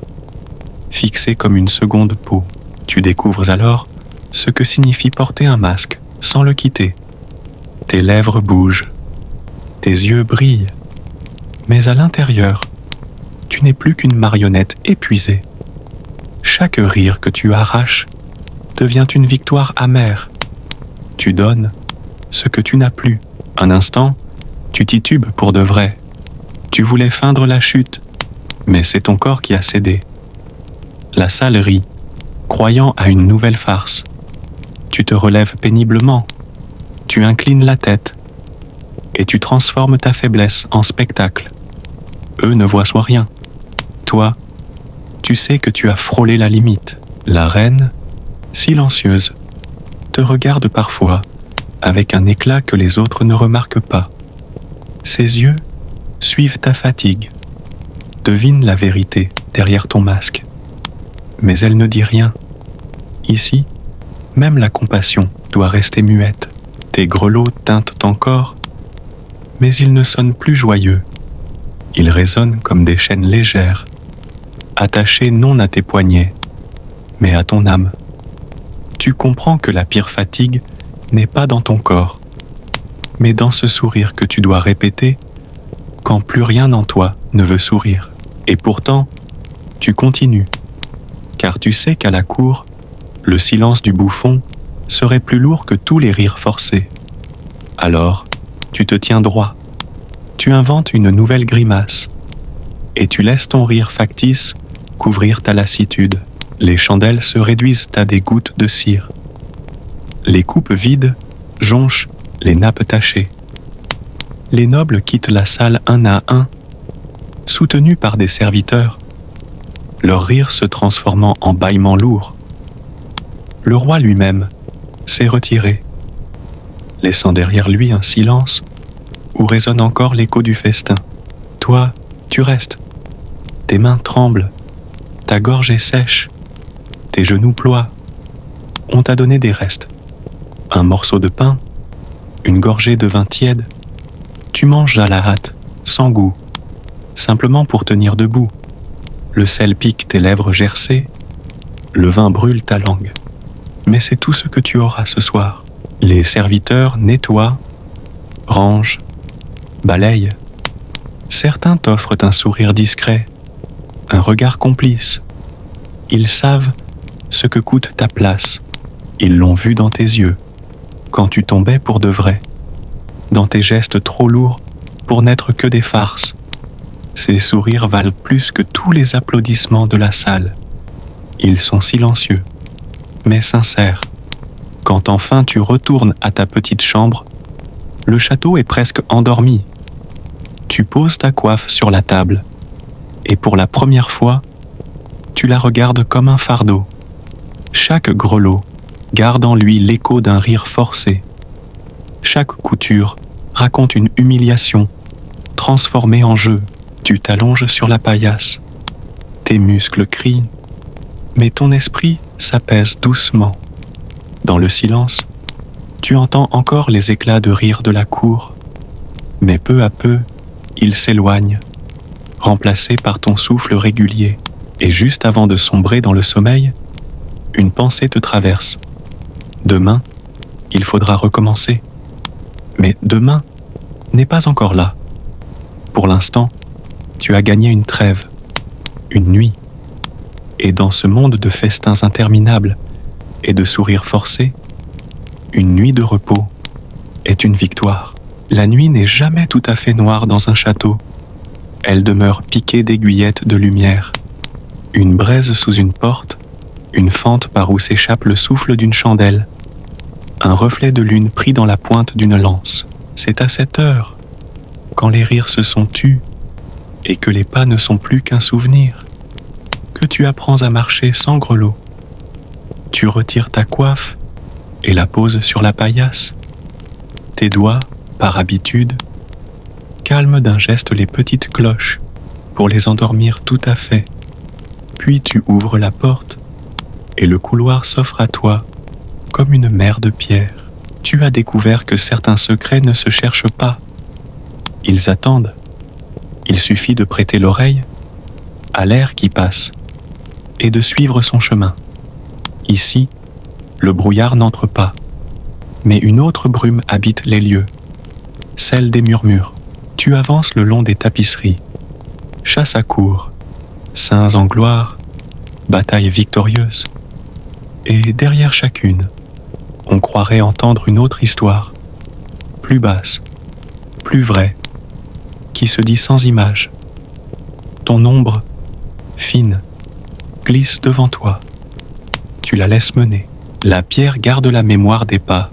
fixé comme une seconde peau. Tu découvres alors ce que signifie porter un masque sans le quitter. Tes lèvres bougent, tes yeux brillent, mais à l'intérieur, tu n'es plus qu'une marionnette épuisée. Chaque rire que tu arraches devient une victoire amère. Tu donnes ce que tu n'as plus. Un instant, tu titubes pour de vrai. Tu voulais feindre la chute, mais c'est ton corps qui a cédé. La salle rit, croyant à une nouvelle farce. Tu te relèves péniblement, tu inclines la tête, et tu transformes ta faiblesse en spectacle. Eux ne voient soit rien. Toi, tu sais que tu as frôlé la limite. La reine, silencieuse, te regarde parfois avec un éclat que les autres ne remarquent pas. Ses yeux suivent ta fatigue, devinent la vérité derrière ton masque. Mais elle ne dit rien. Ici, même la compassion doit rester muette. Tes grelots teintent encore, mais ils ne sonnent plus joyeux. Ils résonnent comme des chaînes légères, attachées non à tes poignets, mais à ton âme. Tu comprends que la pire fatigue n'est pas dans ton corps, mais dans ce sourire que tu dois répéter quand plus rien en toi ne veut sourire. Et pourtant, tu continues, car tu sais qu'à la cour, le silence du bouffon serait plus lourd que tous les rires forcés. Alors, tu te tiens droit, tu inventes une nouvelle grimace, et tu laisses ton rire factice couvrir ta lassitude. Les chandelles se réduisent à des gouttes de cire. Les coupes vides jonchent les nappes tachées. Les nobles quittent la salle un à un, soutenus par des serviteurs, leur rire se transformant en bâillement lourd. Le roi lui-même s'est retiré, laissant derrière lui un silence où résonne encore l'écho du festin. Toi, tu restes. Tes mains tremblent, ta gorge est sèche, tes genoux ploient. On t'a donné des restes. Un morceau de pain, une gorgée de vin tiède. Tu manges à la hâte, sans goût, simplement pour tenir debout. Le sel pique tes lèvres gercées, le vin brûle ta langue. Mais c'est tout ce que tu auras ce soir. Les serviteurs nettoient, rangent, balayent. Certains t'offrent un sourire discret, un regard complice. Ils savent ce que coûte ta place. Ils l'ont vu dans tes yeux, quand tu tombais pour de vrai, dans tes gestes trop lourds pour n'être que des farces. Ces sourires valent plus que tous les applaudissements de la salle. Ils sont silencieux, mais sincères. Quand enfin tu retournes à ta petite chambre, le château est presque endormi. Tu poses ta coiffe sur la table, et pour la première fois, tu la regardes comme un fardeau. Chaque grelot garde en lui l'écho d'un rire forcé. Chaque couture raconte une humiliation, transformée en jeu. Tu t'allonges sur la paillasse. Tes muscles crient, mais ton esprit s'apaise doucement. Dans le silence, tu entends encore les éclats de rire de la cour, mais peu à peu, ils s'éloignent, remplacés par ton souffle régulier. Et juste avant de sombrer dans le sommeil, une pensée te traverse. Demain, il faudra recommencer. Mais demain n'est pas encore là. Pour l'instant, tu as gagné une trêve, une nuit. Et dans ce monde de festins interminables et de sourires forcés, une nuit de repos est une victoire. La nuit n'est jamais tout à fait noire dans un château. Elle demeure piquée d'aiguillettes de lumière. Une braise sous une porte une fente par où s'échappe le souffle d'une chandelle, un reflet de lune pris dans la pointe d'une lance. C'est à cette heure, quand les rires se sont tus et que les pas ne sont plus qu'un souvenir, que tu apprends à marcher sans grelots. Tu retires ta coiffe et la poses sur la paillasse. Tes doigts, par habitude, calment d'un geste les petites cloches pour les endormir tout à fait. Puis tu ouvres la porte et le couloir s'offre à toi comme une mer de pierre. Tu as découvert que certains secrets ne se cherchent pas. Ils attendent. Il suffit de prêter l'oreille à l'air qui passe et de suivre son chemin. Ici, le brouillard n'entre pas, mais une autre brume habite les lieux, celle des murmures. Tu avances le long des tapisseries, chasse à court, saints en gloire, bataille victorieuse. Et derrière chacune, on croirait entendre une autre histoire, plus basse, plus vraie, qui se dit sans image. Ton ombre, fine, glisse devant toi. Tu la laisses mener. La pierre garde la mémoire des pas.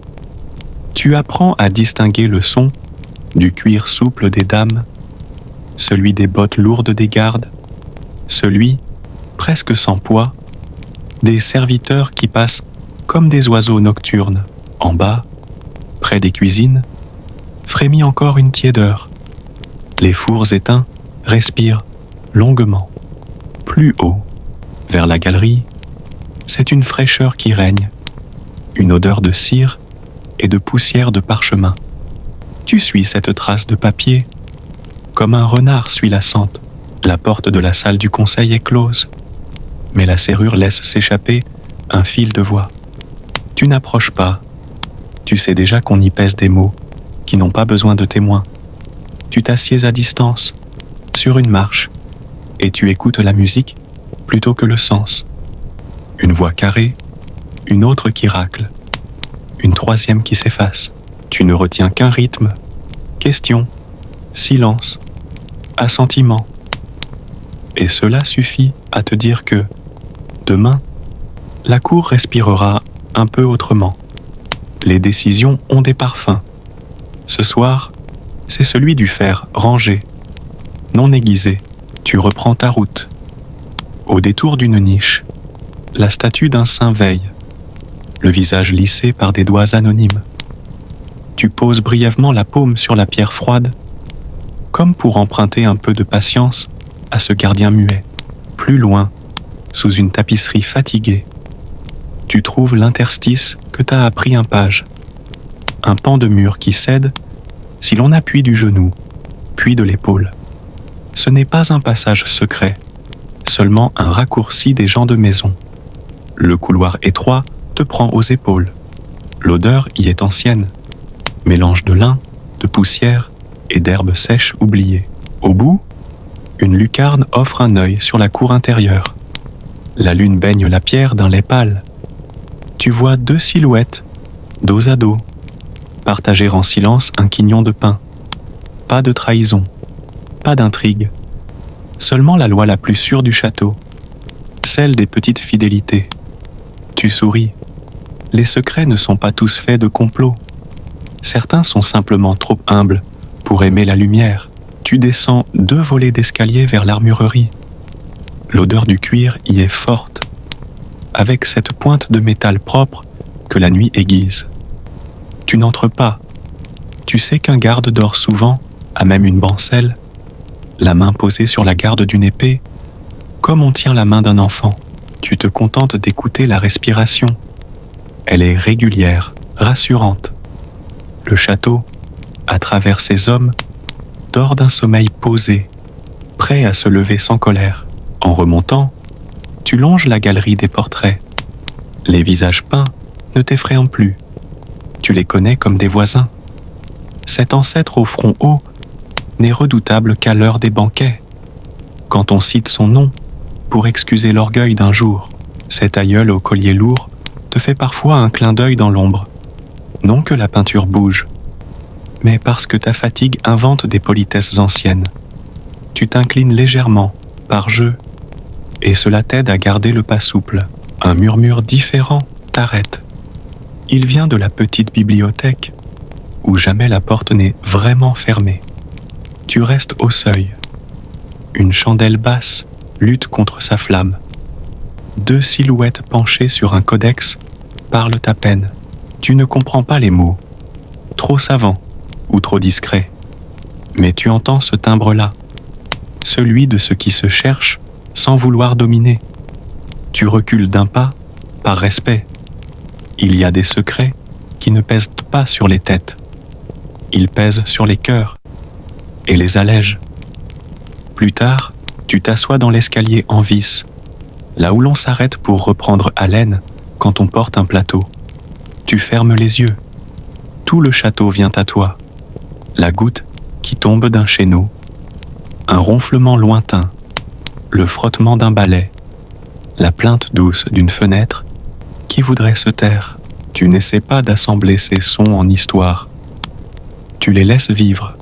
Tu apprends à distinguer le son du cuir souple des dames, celui des bottes lourdes des gardes, celui, presque sans poids, des serviteurs qui passent comme des oiseaux nocturnes. En bas, près des cuisines, frémit encore une tiédeur. Les fours éteints respirent longuement. Plus haut, vers la galerie, c'est une fraîcheur qui règne, une odeur de cire et de poussière de parchemin. Tu suis cette trace de papier, comme un renard suit la sente. La porte de la salle du conseil est close, mais la serrure laisse s'échapper un fil de voix. Tu n'approches pas. Tu sais déjà qu'on y pèse des mots qui n'ont pas besoin de témoins. Tu t'assieds à distance, sur une marche, et tu écoutes la musique plutôt que le sens. Une voix carrée, une autre qui racle, une troisième qui s'efface. Tu ne retiens qu'un rythme, question, silence, assentiment. Et cela suffit à te dire que, demain, la cour respirera un peu autrement. Les décisions ont des parfums. Ce soir, c'est celui du fer rangé, non aiguisé. Tu reprends ta route. Au détour d'une niche, la statue d'un saint veille, le visage lissé par des doigts anonymes. Tu poses brièvement la paume sur la pierre froide, comme pour emprunter un peu de patience à ce gardien muet. Plus loin, sous une tapisserie fatiguée, tu trouves l'interstice que t'a appris un page. Un pan de mur qui cède si l'on appuie du genou, puis de l'épaule. Ce n'est pas un passage secret, seulement un raccourci des gens de maison. Le couloir étroit te prend aux épaules. L'odeur y est ancienne, mélange de lin, de poussière et d'herbes sèches oubliées. Au bout, une lucarne offre un œil sur la cour intérieure. La lune baigne la pierre d'un lait pâle. Tu vois deux silhouettes, dos à dos, partager en silence un quignon de pain. Pas de trahison, pas d'intrigue, seulement la loi la plus sûre du château, celle des petites fidélités. Tu souris. Les secrets ne sont pas tous faits de complots. Certains sont simplement trop humbles pour aimer la lumière. Tu descends 2 volets d'escalier vers l'armurerie. L'odeur du cuir y est forte, avec cette pointe de métal propre que la nuit aiguise. Tu n'entres pas. Tu sais qu'un garde dort souvent, à même une bancelle, la main posée sur la garde d'une épée, comme on tient la main d'un enfant. Tu te contentes d'écouter la respiration. Elle est régulière, rassurante. Le château, à travers ses hommes, dort d'un sommeil posé, prêt à se lever sans colère. En remontant, tu longes la galerie des portraits. Les visages peints ne t'effrayent plus. Tu les connais comme des voisins. Cet ancêtre au front haut n'est redoutable qu'à l'heure des banquets, quand on cite son nom pour excuser l'orgueil d'un jour. Cet aïeul au collier lourd te fait parfois un clin d'œil dans l'ombre. Non que la peinture bouge, mais parce que ta fatigue invente des politesses anciennes. Tu t'inclines légèrement, par jeu, et cela t'aide à garder le pas souple. Un murmure différent t'arrête. Il vient de la petite bibliothèque où jamais la porte n'est vraiment fermée. Tu restes au seuil. Une chandelle basse lutte contre sa flamme. 2 silhouettes penchées sur un codex parlent à peine. Tu ne comprends pas les mots, trop savants ou trop discrets. Mais tu entends ce timbre-là, celui de ce qui se cherche sans vouloir dominer. Tu recules d'un pas, par respect. Il y a des secrets qui ne pèsent pas sur les têtes. Ils pèsent sur les cœurs et les allègent. Plus tard, tu t'assois dans l'escalier en vis, là où l'on s'arrête pour reprendre haleine quand on porte un plateau. Tu fermes les yeux. Tout le château vient à toi. La goutte qui tombe d'un chéneau, un ronflement lointain, le frottement d'un balai, la plainte douce d'une fenêtre qui voudrait se taire. Tu n'essaies pas d'assembler ces sons en histoire. Tu les laisses vivre.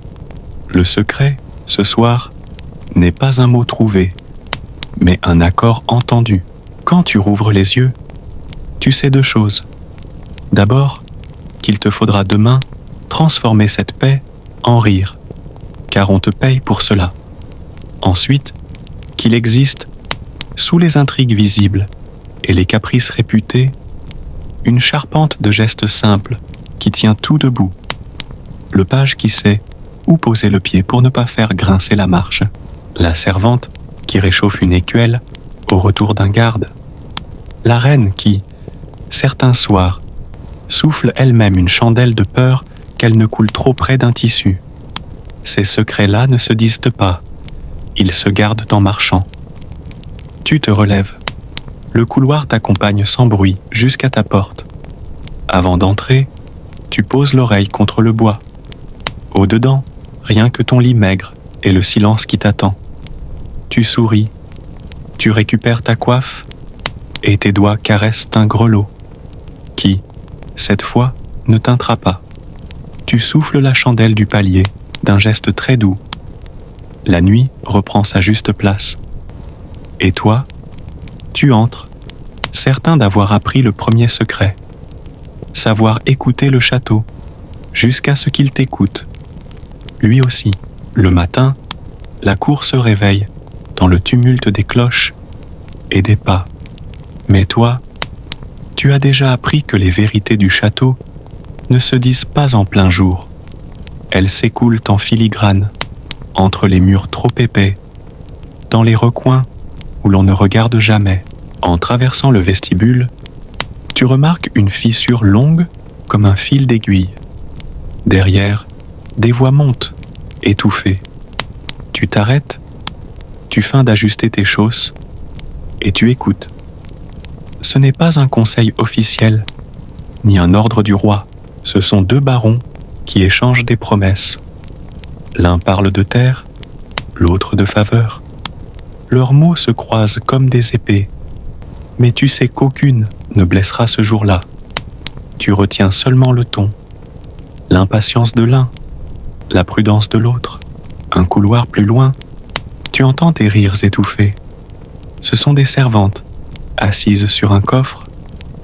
Le secret, ce soir, n'est pas un mot trouvé, mais un accord entendu. Quand tu rouvres les yeux, tu sais 2 choses. D'abord, qu'il te faudra demain transformer cette paix en rire, car on te paye pour cela. Ensuite, qu'il existe, sous les intrigues visibles et les caprices réputés, une charpente de gestes simples qui tient tout debout. Le page qui sait où poser le pied pour ne pas faire grincer la marche. La servante qui réchauffe une écuelle au retour d'un garde. La reine qui, certains soirs, souffle elle-même une chandelle de peur qu'elle ne coule trop près d'un tissu. Ces secrets-là ne se disent pas, ils se gardent en marchant. Tu te relèves. Le couloir t'accompagne sans bruit jusqu'à ta porte. Avant d'entrer, tu poses l'oreille contre le bois. Au-dedans, rien que ton lit maigre et le silence qui t'attend. Tu souris, tu récupères ta coiffe et tes doigts caressent un grelot qui, cette fois, ne teintera pas. Tu souffles la chandelle du palier d'un geste très doux. La nuit reprend sa juste place. Et toi, tu entres, certain d'avoir appris le premier secret. Savoir écouter le château, jusqu'à ce qu'il t'écoute. Lui aussi. Le matin, la cour se réveille dans le tumulte des cloches et des pas. Mais toi, tu as déjà appris que les vérités du château ne se disent pas en plein jour. Elles s'écoulent en filigrane, entre les murs trop épais, dans les recoins où l'on ne regarde jamais. En traversant le vestibule, tu remarques une fissure longue comme un fil d'aiguille. Derrière, des voix montent, étouffées. Tu t'arrêtes, tu feins d'ajuster tes chausses, et tu écoutes. Ce n'est pas un conseil officiel, ni un ordre du roi. Ce sont 2 barons qui échangent des promesses. L'un parle de terre, l'autre de faveur. Leurs mots se croisent comme des épées, mais tu sais qu'aucune ne blessera ce jour-là. Tu retiens seulement le ton, l'impatience de l'un, la prudence de l'autre. Un couloir plus loin, tu entends des rires étouffés. Ce sont des servantes, assises sur un coffre,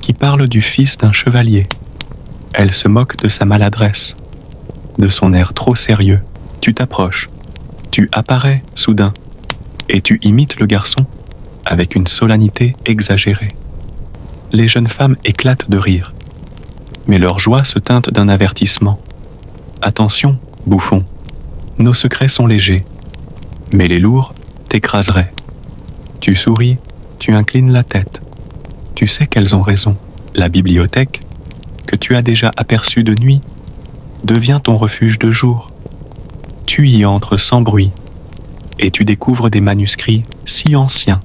qui parlent du fils d'un chevalier. Elles se moquent de sa maladresse, de son air trop sérieux. Tu t'approches, tu apparais soudain, et tu imites le garçon avec une solennité exagérée. Les jeunes femmes éclatent de rire, mais leur joie se teinte d'un avertissement. Attention, bouffon, nos secrets sont légers, mais les lourds t'écraseraient. Tu souris, tu inclines la tête. Tu sais qu'elles ont raison. La bibliothèque, que tu as déjà aperçue de nuit, devient ton refuge de jour. Tu y entres sans bruit, et tu découvres des manuscrits si anciens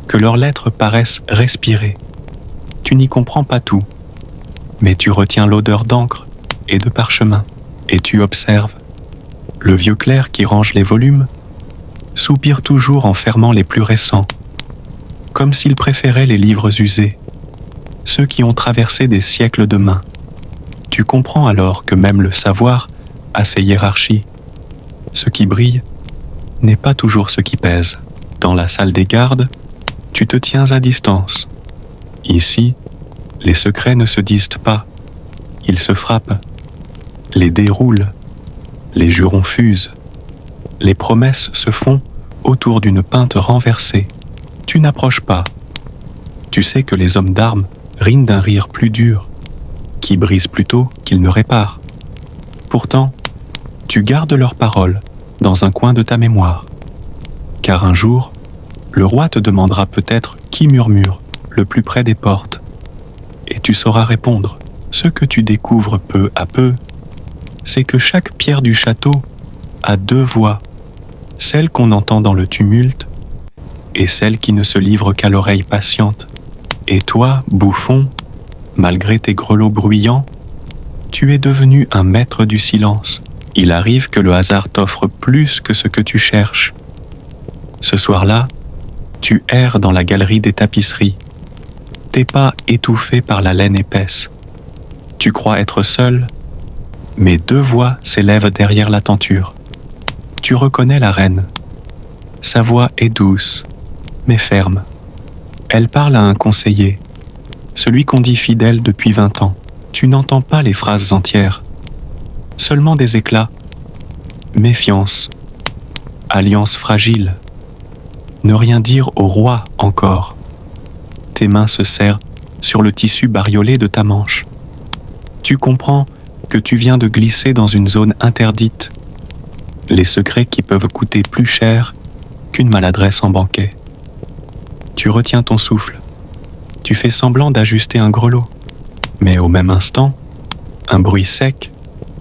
que leurs lettres paraissent respirer. Tu n'y comprends pas tout, mais tu retiens l'odeur d'encre et de parchemin, et tu observes. Le vieux clerc qui range les volumes soupire toujours en fermant les plus récents, comme s'il préférait les livres usés, ceux qui ont traversé des siècles de main. Tu comprends alors que même le savoir a ses hiérarchies. Ce qui brille n'est pas toujours ce qui pèse. Dans la salle des gardes, tu te tiens à distance. Ici, les secrets ne se disent pas, ils se frappent. Les dés roulent, les jurons fusent, les promesses se font autour d'une pinte renversée. Tu n'approches pas. Tu sais que les hommes d'armes rient d'un rire plus dur, qui brise plutôt qu'il ne répare. Pourtant, tu gardes leurs paroles dans un coin de ta mémoire. Car un jour, le roi te demandera peut-être qui murmure le plus près des portes. Et tu sauras répondre. Ce que tu découvres peu à peu, c'est que chaque pierre du château a deux voix, celle qu'on entend dans le tumulte et celle qui ne se livre qu'à l'oreille patiente. Et toi, bouffon, malgré tes grelots bruyants, tu es devenu un maître du silence. Il arrive que le hasard t'offre plus que ce que tu cherches. Ce soir-là, tu erres dans la galerie des tapisseries, tes pas étouffés par la laine épaisse. Tu crois être seul, mais deux voix s'élèvent derrière la tenture. Tu reconnais la reine. Sa voix est douce, mais ferme. Elle parle à un conseiller, celui qu'on dit fidèle depuis 20 ans. Tu n'entends pas les phrases entières, seulement des éclats. Méfiance, alliance fragile, ne rien dire au roi encore. Tes mains se serrent sur le tissu bariolé de ta manche. Tu comprends que tu viens de glisser dans une zone interdite, les secrets qui peuvent coûter plus cher qu'une maladresse en banquet. Tu retiens ton souffle, tu fais semblant d'ajuster un grelot, mais au même instant, un bruit sec,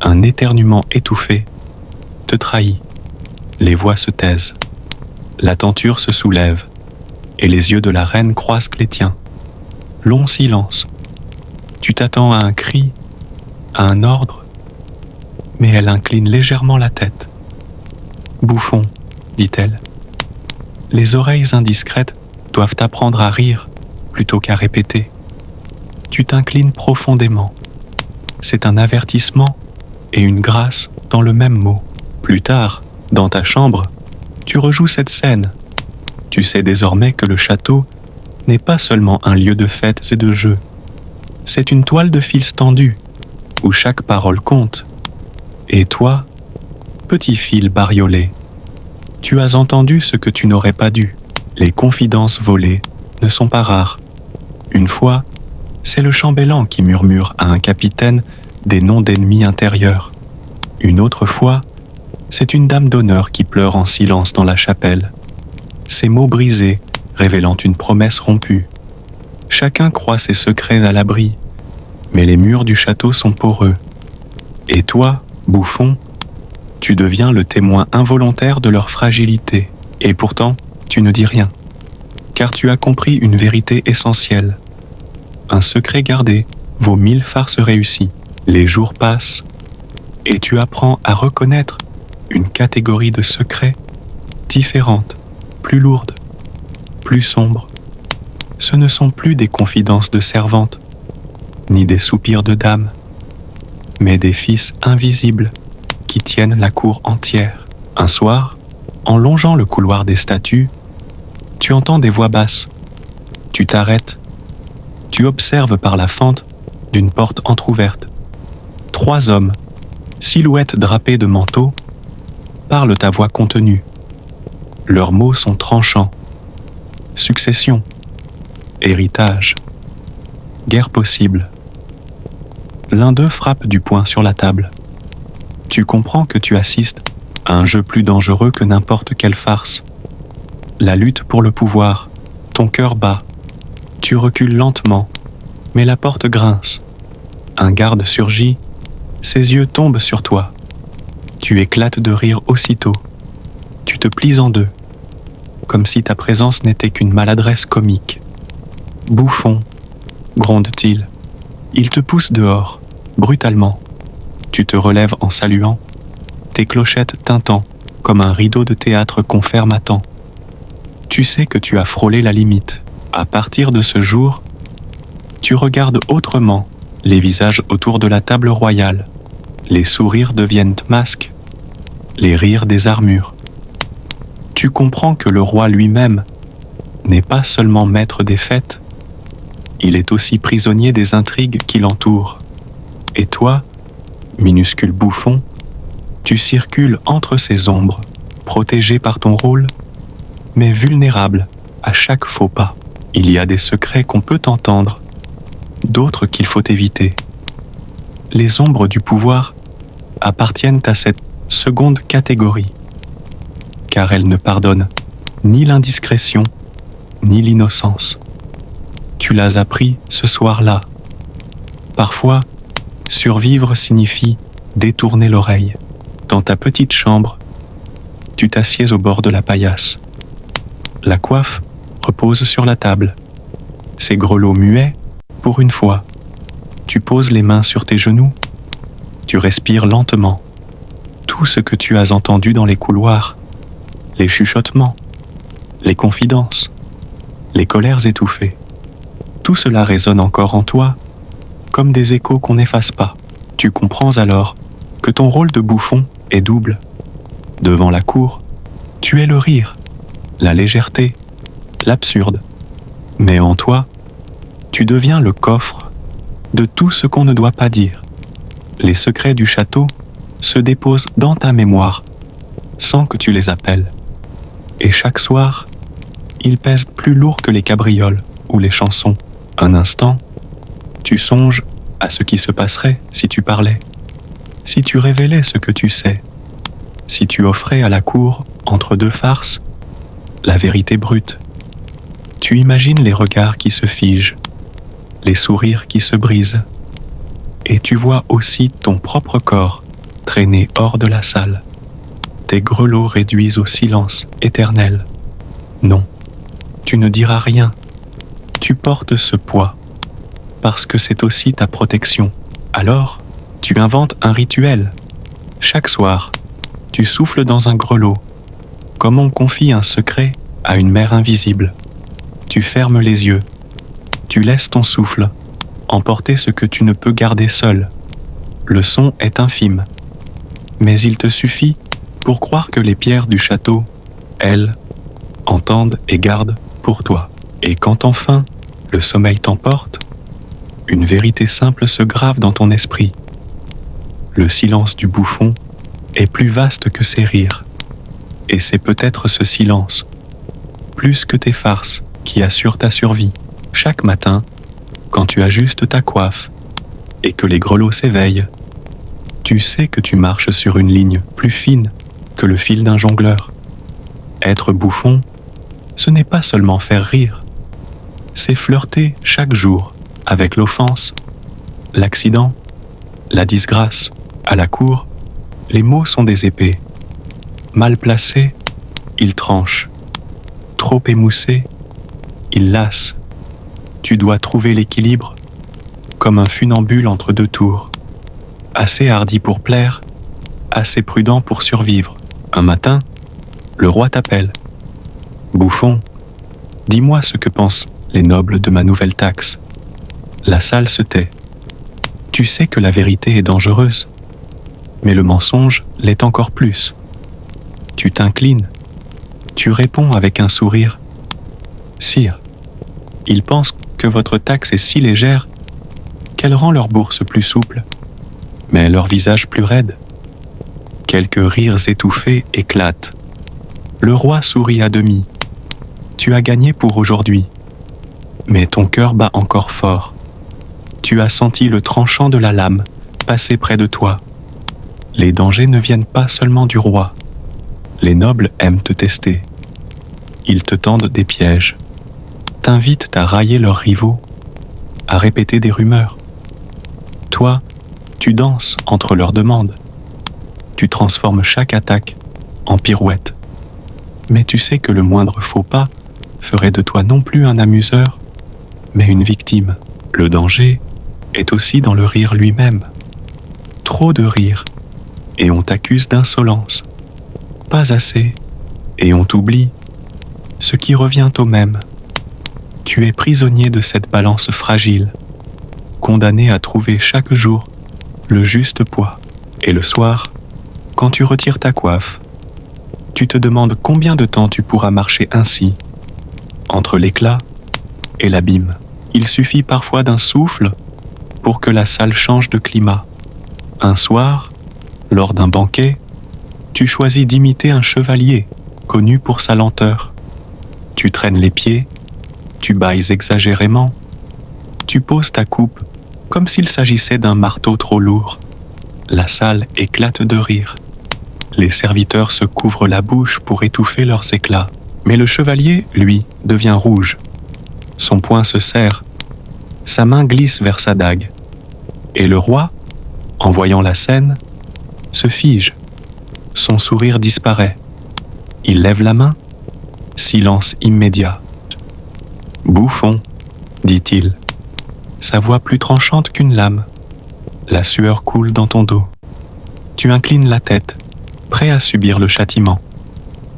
un éternuement étouffé, te trahit. Les voix se taisent, la tenture se soulève, et les yeux de la reine croisent les tiens. Long silence. Tu t'attends à un cri, à un ordre, mais elle incline légèrement la tête. Bouffon, dit-elle. Les oreilles indiscrètes doivent apprendre à rire plutôt qu'à répéter. Tu t'inclines profondément. C'est un avertissement et une grâce dans le même mot. Plus tard, dans ta chambre, tu rejoues cette scène. Tu sais désormais que le château n'est pas seulement un lieu de fêtes et de jeux. C'est une toile de fils tendue, où chaque parole compte. Et toi, petit fil bariolé, tu as entendu ce que tu n'aurais pas dû. Les confidences volées ne sont pas rares. Une fois, c'est le chambellan qui murmure à un capitaine des noms d'ennemis intérieurs. Une autre fois, c'est une dame d'honneur qui pleure en silence dans la chapelle. Ses mots brisés révélant une promesse rompue. Chacun croit ses secrets à l'abri, mais les murs du château sont poreux. Et toi, bouffon, tu deviens le témoin involontaire de leur fragilité. Et pourtant, tu ne dis rien, car tu as compris une vérité essentielle. Un secret gardé vaut 1000 farces réussies. Les jours passent, et tu apprends à reconnaître une catégorie de secrets différente, plus lourde, plus sombre. Ce ne sont plus des confidences de servantes, ni des soupirs de dames, mais des fils invisibles qui tiennent la cour entière. Un soir, en longeant le couloir des statues, tu entends des voix basses. Tu t'arrêtes. Tu observes par la fente d'une porte entr'ouverte. 3 hommes, silhouettes drapées de manteaux, parlent à voix contenue. Leurs mots sont tranchants. Succession, héritage, guerre possible. L'un d'eux frappe du poing sur la table. Tu comprends que tu assistes à un jeu plus dangereux que n'importe quelle farce. La lutte pour le pouvoir, ton cœur bat. Tu recules lentement, mais la porte grince. Un garde surgit, ses yeux tombent sur toi. Tu éclates de rire aussitôt. Tu te plies en deux, comme si ta présence n'était qu'une maladresse comique. Bouffon, gronde-t-il. Il te pousse dehors, brutalement. Tu te relèves en saluant, tes clochettes tintant comme un rideau de théâtre qu'on ferme à temps. Tu sais que tu as frôlé la limite. À partir de ce jour, tu regardes autrement les visages autour de la table royale. Les sourires deviennent masques, les rires des armures. Tu comprends que le roi lui-même n'est pas seulement maître des fêtes, il est aussi prisonnier des intrigues qui l'entourent. Et toi, minuscule bouffon, tu circules entre ces ombres, protégé par ton rôle, mais vulnérable à chaque faux pas. Il y a des secrets qu'on peut entendre, d'autres qu'il faut éviter. Les ombres du pouvoir appartiennent à cette seconde catégorie, car elles ne pardonnent ni l'indiscrétion, ni l'innocence. Tu l'as appris ce soir-là. Parfois, survivre signifie détourner l'oreille. Dans ta petite chambre, tu t'assieds au bord de la paillasse. La coiffe repose sur la table. Ses grelots muets, pour une fois. Tu poses les mains sur tes genoux. Tu respires lentement. Tout ce que tu as entendu dans les couloirs, les chuchotements, les confidences, les colères étouffées, tout cela résonne encore en toi, comme des échos qu'on n'efface pas. Tu comprends alors que ton rôle de bouffon est double. Devant la cour, tu es le rire, la légèreté, l'absurde. Mais en toi, tu deviens le coffre de tout ce qu'on ne doit pas dire. Les secrets du château se déposent dans ta mémoire, sans que tu les appelles. Et chaque soir, ils pèsent plus lourd que les cabrioles ou les chansons. Un instant, tu songes à ce qui se passerait si tu parlais, si tu révélais ce que tu sais, si tu offrais à la cour, entre deux farces, la vérité brute. Tu imagines les regards qui se figent, les sourires qui se brisent, et tu vois aussi ton propre corps traîner hors de la salle. Tes grelots réduits au silence éternel. Non, tu ne diras rien. Tu portes ce poids, parce que c'est aussi ta protection. Alors, tu inventes un rituel. Chaque soir, tu souffles dans un grelot, comme on confie un secret à une mère invisible. Tu fermes les yeux, tu laisses ton souffle emporter ce que tu ne peux garder seul. Le son est infime, mais il te suffit pour croire que les pierres du château, elles, entendent et gardent pour toi. Et quand enfin le sommeil t'emporte, une vérité simple se grave dans ton esprit. Le silence du bouffon est plus vaste que ses rires. Et c'est peut-être ce silence, plus que tes farces, qui assurent ta survie. Chaque matin, quand tu ajustes ta coiffe et que les grelots s'éveillent, tu sais que tu marches sur une ligne plus fine que le fil d'un jongleur. Être bouffon, ce n'est pas seulement faire rire, c'est flirter chaque jour avec l'offense, l'accident, la disgrâce. À la cour, les mots sont des épées. Mal placés, ils tranchent. Trop émoussés, ils lassent. Tu dois trouver l'équilibre, comme un funambule entre deux tours. Assez hardi pour plaire, assez prudent pour survivre. Un matin, le roi t'appelle. Bouffon, dis-moi ce que pensent les nobles de ma nouvelle taxe. La salle se tait. Tu sais que la vérité est dangereuse, mais le mensonge l'est encore plus. Tu t'inclines, tu réponds avec un sourire. Sire, ils pensent que votre taxe est si légère qu'elle rend leur bourse plus souple, mais leur visage plus raide. Quelques rires étouffés éclatent. Le roi sourit à demi. Tu as gagné pour aujourd'hui, mais ton cœur bat encore fort. Tu as senti le tranchant de la lame passer près de toi. Les dangers ne viennent pas seulement du roi. Les nobles aiment te tester. Ils te tendent des pièges, t'invitent à railler leurs rivaux, à répéter des rumeurs. Toi, tu danses entre leurs demandes. Tu transformes chaque attaque en pirouette. Mais tu sais que le moindre faux pas ferait de toi non plus un amuseur, mais une victime. Le danger est aussi dans le rire lui-même. Trop de rire, et on t'accuse d'insolence. Pas assez, et on t'oublie, ce qui revient au même. Tu es prisonnier de cette balance fragile, condamné à trouver chaque jour le juste poids. Et le soir, quand tu retires ta coiffe, tu te demandes combien de temps tu pourras marcher ainsi, entre l'éclat et l'abîme. Il suffit parfois d'un souffle pour que la salle change de climat. Un soir, lors d'un banquet, tu choisis d'imiter un chevalier connu pour sa lenteur. Tu traînes les pieds, tu bâilles exagérément, tu poses ta coupe comme s'il s'agissait d'un marteau trop lourd. La salle éclate de rire. Les serviteurs se couvrent la bouche pour étouffer leurs éclats. Mais le chevalier, lui, devient rouge. Son poing se serre, sa main glisse vers sa dague. Et le roi, en voyant la scène, se fige. Son sourire disparaît. Il lève la main, silence immédiat. « Bouffon », dit-il, sa voix plus tranchante qu'une lame. La sueur coule dans ton dos. Tu inclines la tête, prêt à subir le châtiment.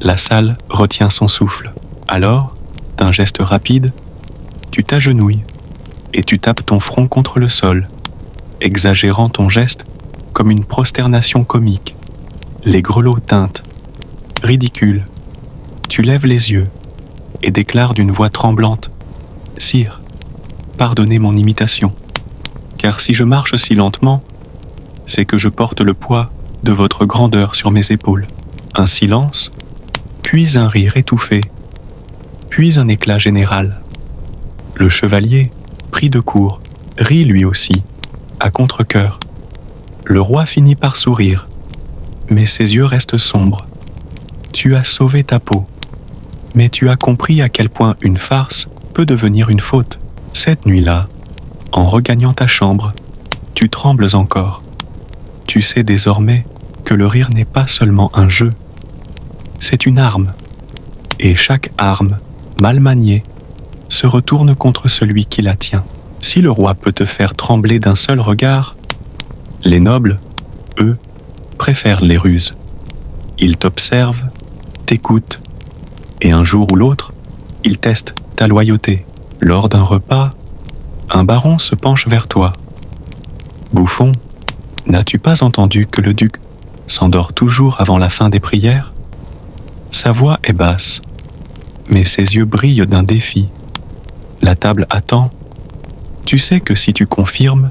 La salle retient son souffle. Alors, d'un geste rapide, tu t'agenouilles et tu tapes ton front contre le sol, exagérant ton geste comme une prosternation comique. Les grelots tintent. Ridicule. Tu lèves les yeux et déclares d'une voix tremblante : « Sire, pardonnez mon imitation, car si je marche si lentement, c'est que je porte le poids de votre grandeur sur mes épaules. » Un silence, puis un rire étouffé, puis un éclat général. Le chevalier, pris de court, rit lui aussi, à contre-cœur. Le roi finit par sourire, mais ses yeux restent sombres. Tu as sauvé ta peau, mais tu as compris à quel point une farce peut devenir une faute. Cette nuit-là, en regagnant ta chambre, tu trembles encore. Tu sais désormais que le rire n'est pas seulement un jeu, c'est une arme, et chaque arme, mal maniée, se retourne contre celui qui la tient. Si le roi peut te faire trembler d'un seul regard, les nobles, eux, préfèrent les ruses. Ils t'observent, t'écoutent, et un jour ou l'autre, ils testent ta loyauté. Lors d'un repas, un baron se penche vers toi. « Bouffon, n'as-tu pas entendu que le duc s'endort toujours avant la fin des prières ?» Sa voix est basse, mais ses yeux brillent d'un défi. La table attend. Tu sais que si tu confirmes,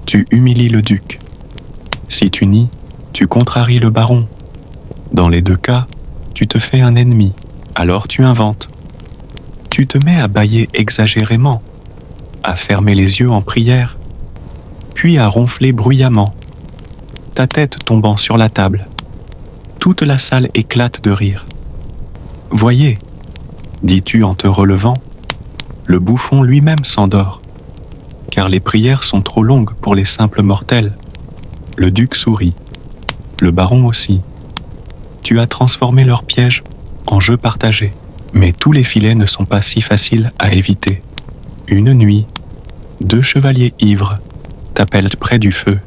tu humilies le duc. Si tu nies, tu contraries le baron. Dans les deux cas, tu te fais un ennemi, alors tu inventes. Tu te mets à bâiller exagérément, à fermer les yeux en prière, puis à ronfler bruyamment, ta tête tombant sur la table. Toute la salle éclate de rire. « Voyez, dis-tu en te relevant, le bouffon lui-même s'endort, car les prières sont trop longues pour les simples mortels. » Le duc sourit, le baron aussi. Tu as transformé leur piège en jeu partagé, mais tous les filets ne sont pas si faciles à éviter. Une nuit, deux chevaliers ivres t'appellent près du feu.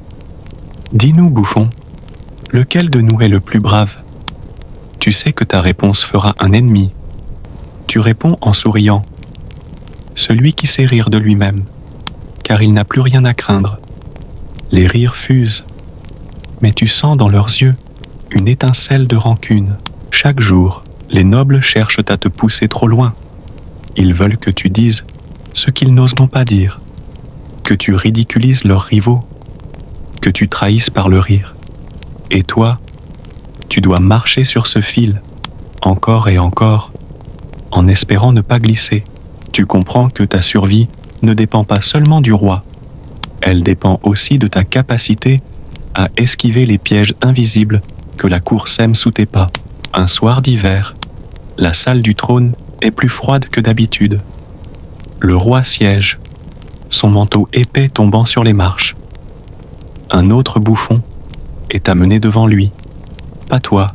« Dis-nous, bouffon, lequel de nous est le plus brave ? » Tu sais que ta réponse fera un ennemi. Tu réponds en souriant. Celui qui sait rire de lui-même, car il n'a plus rien à craindre. Les rires fusent, mais tu sens dans leurs yeux une étincelle de rancune. Chaque jour, les nobles cherchent à te pousser trop loin. Ils veulent que tu dises ce qu'ils n'oseront pas dire, que tu ridiculises leurs rivaux, que tu trahisses par le rire. Et toi, tu dois marcher sur ce fil, encore et encore, en espérant ne pas glisser. Tu comprends que ta survie ne dépend pas seulement du roi, elle dépend aussi de ta capacité à esquiver les pièges invisibles que la cour sème sous tes pas. Un soir d'hiver, la salle du trône est plus froide que d'habitude. Le roi siège, son manteau épais tombant sur les marches. Un autre bouffon est amené devant lui. Pas toi,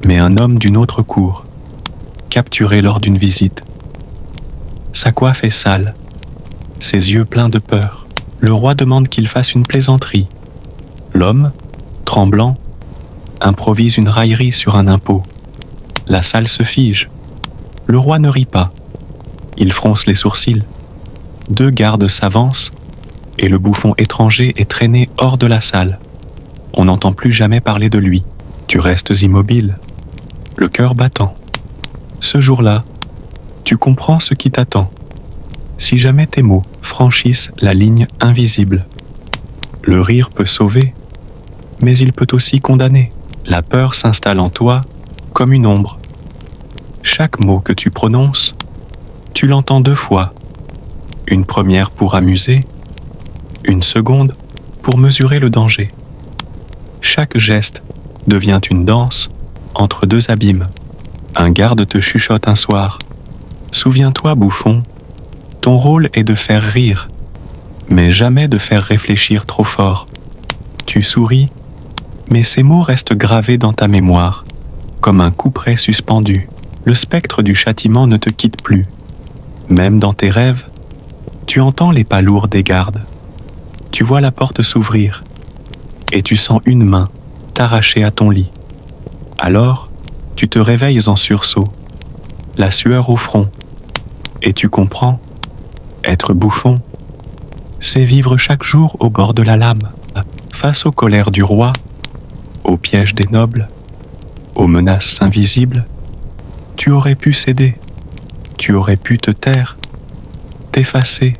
mais un homme d'une autre cour, capturé lors d'une visite. Sa coiffe est sale, ses yeux pleins de peur. Le roi demande qu'il fasse une plaisanterie. L'homme, tremblant, improvise une raillerie sur un impôt. La salle se fige. Le roi ne rit pas. Il fronce les sourcils. Deux gardes s'avancent et le bouffon étranger est traîné hors de la salle. On n'entend plus jamais parler de lui. Tu restes immobile, le cœur battant. Ce jour-là, tu comprends ce qui t'attend. si jamais tes mots franchissent la ligne invisible. Le rire peut sauver, mais il peut aussi condamner. La peur s'installe en toi comme une ombre. Chaque mot que tu prononces, tu l'entends 2 fois. Une première pour amuser, une seconde pour mesurer le danger. Chaque geste devient une danse entre 2 abîmes. Un garde te chuchote un soir. Souviens-toi, bouffon, ton rôle est de faire rire, mais jamais de faire réfléchir trop fort. Tu souris, mais ces mots restent gravés dans ta mémoire, comme un couperet suspendu. Le spectre du châtiment ne te quitte plus. Même dans tes rêves, tu entends les pas lourds des gardes. Tu vois la porte s'ouvrir, et tu sens une main t'arracher à ton lit. Alors, tu te réveilles en sursaut, la sueur au front, et tu comprends, être bouffon, c'est vivre chaque jour au bord de la lame, face aux colères du roi, aux pièges des nobles, aux menaces invisibles. Tu aurais pu céder, tu aurais pu te taire, t'effacer,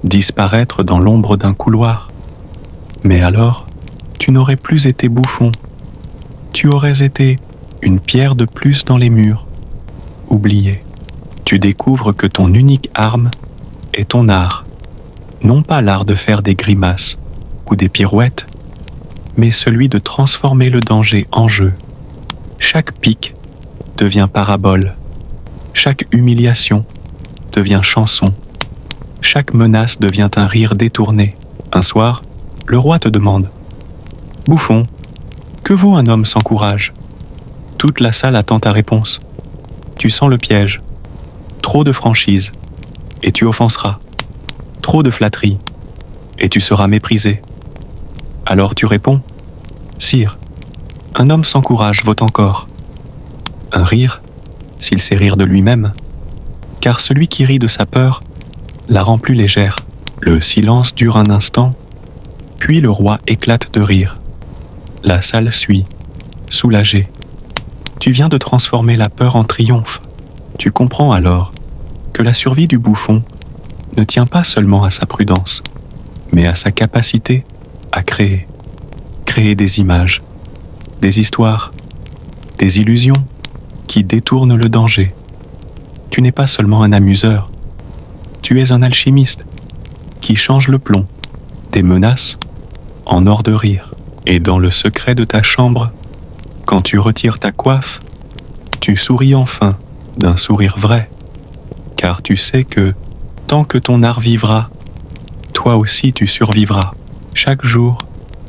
disparaître dans l'ombre d'un couloir. Mais alors, tu n'aurais plus été bouffon, tu aurais été une pierre de plus dans les murs, oubliée. Tu découvres que ton unique arme est ton art, non pas l'art de faire des grimaces ou des pirouettes, mais celui de transformer le danger en jeu. Chaque pic devient parabole, chaque humiliation devient chanson, chaque menace devient un rire détourné. Un soir, le roi te demande « Bouffon, que vaut un homme sans courage ?» Toute la salle attend ta réponse. Tu sens le piège. Trop de franchise, et tu offenseras. Trop de flatterie, et tu seras méprisé. Alors tu réponds « Sire, un homme sans courage vaut encore. » Un rire, s'il sait rire de lui-même, car celui qui rit de sa peur la rend plus légère. Le silence dure un instant, puis le roi éclate de rire. La salle suit, soulagée. Tu viens de transformer la peur en triomphe. Tu comprends alors que la survie du bouffon ne tient pas seulement à sa prudence, mais à sa capacité à créer des images, des histoires, des illusions qui détournent le danger. Tu n'es pas seulement un amuseur, tu es un alchimiste qui change le plomb des menaces en or de rire. Et dans le secret de ta chambre, quand tu retires ta coiffe, tu souris enfin d'un sourire vrai, car tu sais que tant que ton art vivra, toi aussi tu survivras. Chaque jour,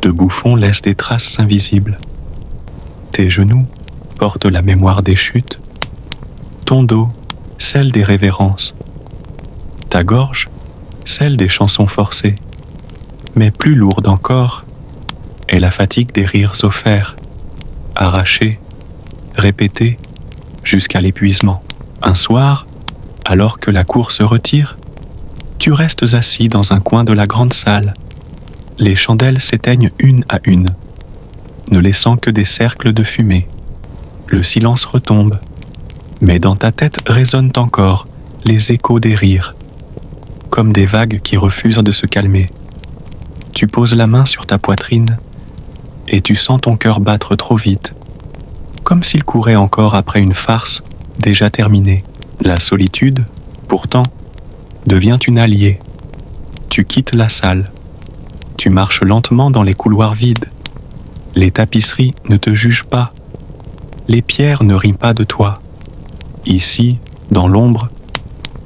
de bouffon laisse des traces invisibles. Tes genoux portent la mémoire des chutes, ton dos, celle des révérences, ta gorge, celle des chansons forcées, mais plus lourde encore est la fatigue des rires offerts, arrachés, répétés, jusqu'à l'épuisement. Un soir, alors que la cour se retire, tu restes assis dans un coin de la grande salle. Les chandelles s'éteignent une à une, ne laissant que des cercles de fumée. Le silence retombe, mais dans ta tête résonnent encore les échos des rires, comme des vagues qui refusent de se calmer. Tu poses la main sur ta poitrine et tu sens ton cœur battre trop vite, comme s'il courait encore après une farce déjà terminée. La solitude, pourtant, devient une alliée. Tu quittes la salle. Tu marches lentement dans les couloirs vides. Les tapisseries ne te jugent pas. Les pierres ne rient pas de toi. Ici, dans l'ombre,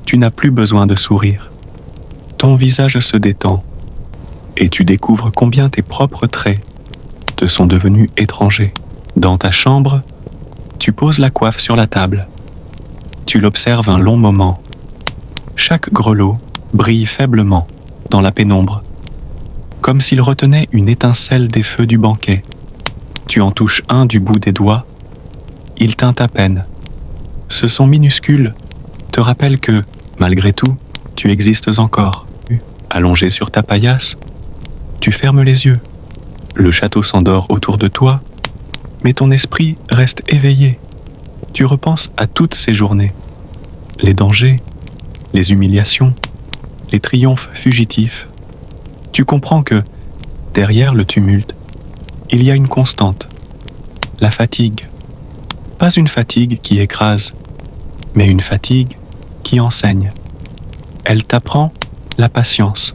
tu n'as plus besoin de sourire. Ton visage se détend et tu découvres combien tes propres traits te sont devenus étrangers. Dans ta chambre, tu poses la coiffe sur la table. Tu l'observes un long moment. Chaque grelot brille faiblement dans la pénombre, comme s'il retenait une étincelle des feux du banquet. Tu en touches un du bout des doigts. Il teinte à peine. Ce son minuscule te rappelle que, malgré tout, tu existes encore. Allongé sur ta paillasse, tu fermes les yeux. Le château s'endort autour de toi, mais ton esprit reste éveillé. Tu repenses à toutes ces journées, les dangers, les humiliations, les triomphes fugitifs, tu comprends que, derrière le tumulte, il y a une constante, la fatigue. Pas une fatigue qui écrase, mais une fatigue qui enseigne. Elle t'apprend la patience,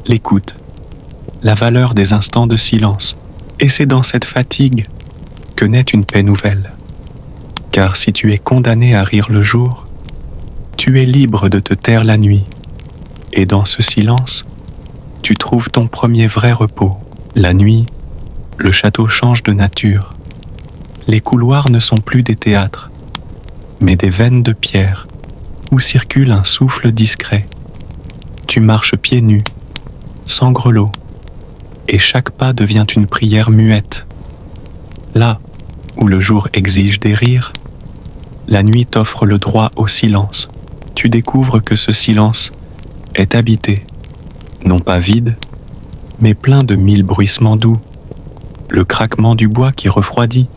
l'écoute, la valeur des instants de silence. Et c'est dans cette fatigue que naît une paix nouvelle. Car si tu es condamné à rire le jour, tu es libre de te taire la nuit. Et dans ce silence, tu trouves ton premier vrai repos. La nuit, le château change de nature. Les couloirs ne sont plus des théâtres, mais des veines de pierre où circule un souffle discret. Tu marches pieds nus, sans grelots, et chaque pas devient une prière muette. Là où le jour exige des rires, la nuit t'offre le droit au silence. Tu découvres que ce silence est habité, non pas vide, mais plein de mille bruissements doux. Le craquement du bois qui refroidit,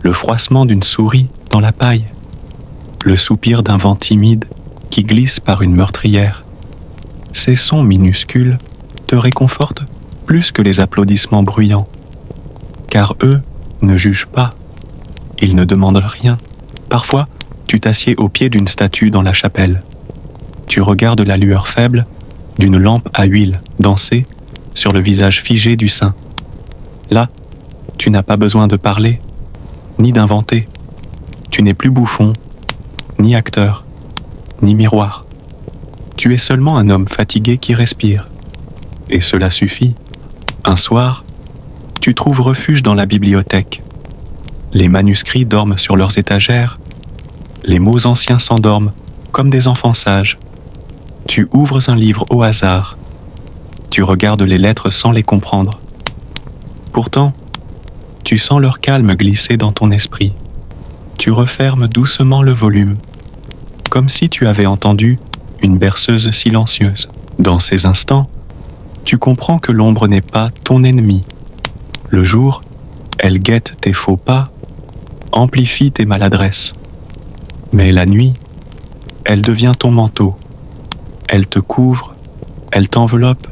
le froissement d'une souris dans la paille, le soupir d'un vent timide qui glisse par une meurtrière. Ces sons minuscules te réconfortent plus que les applaudissements bruyants, car eux ne jugent pas, ils ne demandent rien. Parfois, tu t'assieds au pied d'une statue dans la chapelle. Tu regardes la lueur faible d'une lampe à huile danser sur le visage figé du saint. Là, tu n'as pas besoin de parler, ni d'inventer. Tu n'es plus bouffon, ni acteur, ni miroir. Tu es seulement un homme fatigué qui respire. Et cela suffit. Un soir, tu trouves refuge dans la bibliothèque. Les manuscrits dorment sur leurs étagères. Les mots anciens s'endorment comme des enfants sages. Tu ouvres un livre au hasard. Tu regardes les lettres sans les comprendre. Pourtant, tu sens leur calme glisser dans ton esprit. Tu refermes doucement le volume, comme si tu avais entendu une berceuse silencieuse. Dans ces instants, tu comprends que l'ombre n'est pas ton ennemi. Le jour, elle guette tes faux pas, amplifie tes maladresses. Mais la nuit, elle devient ton manteau. Elle te couvre, elle t'enveloppe,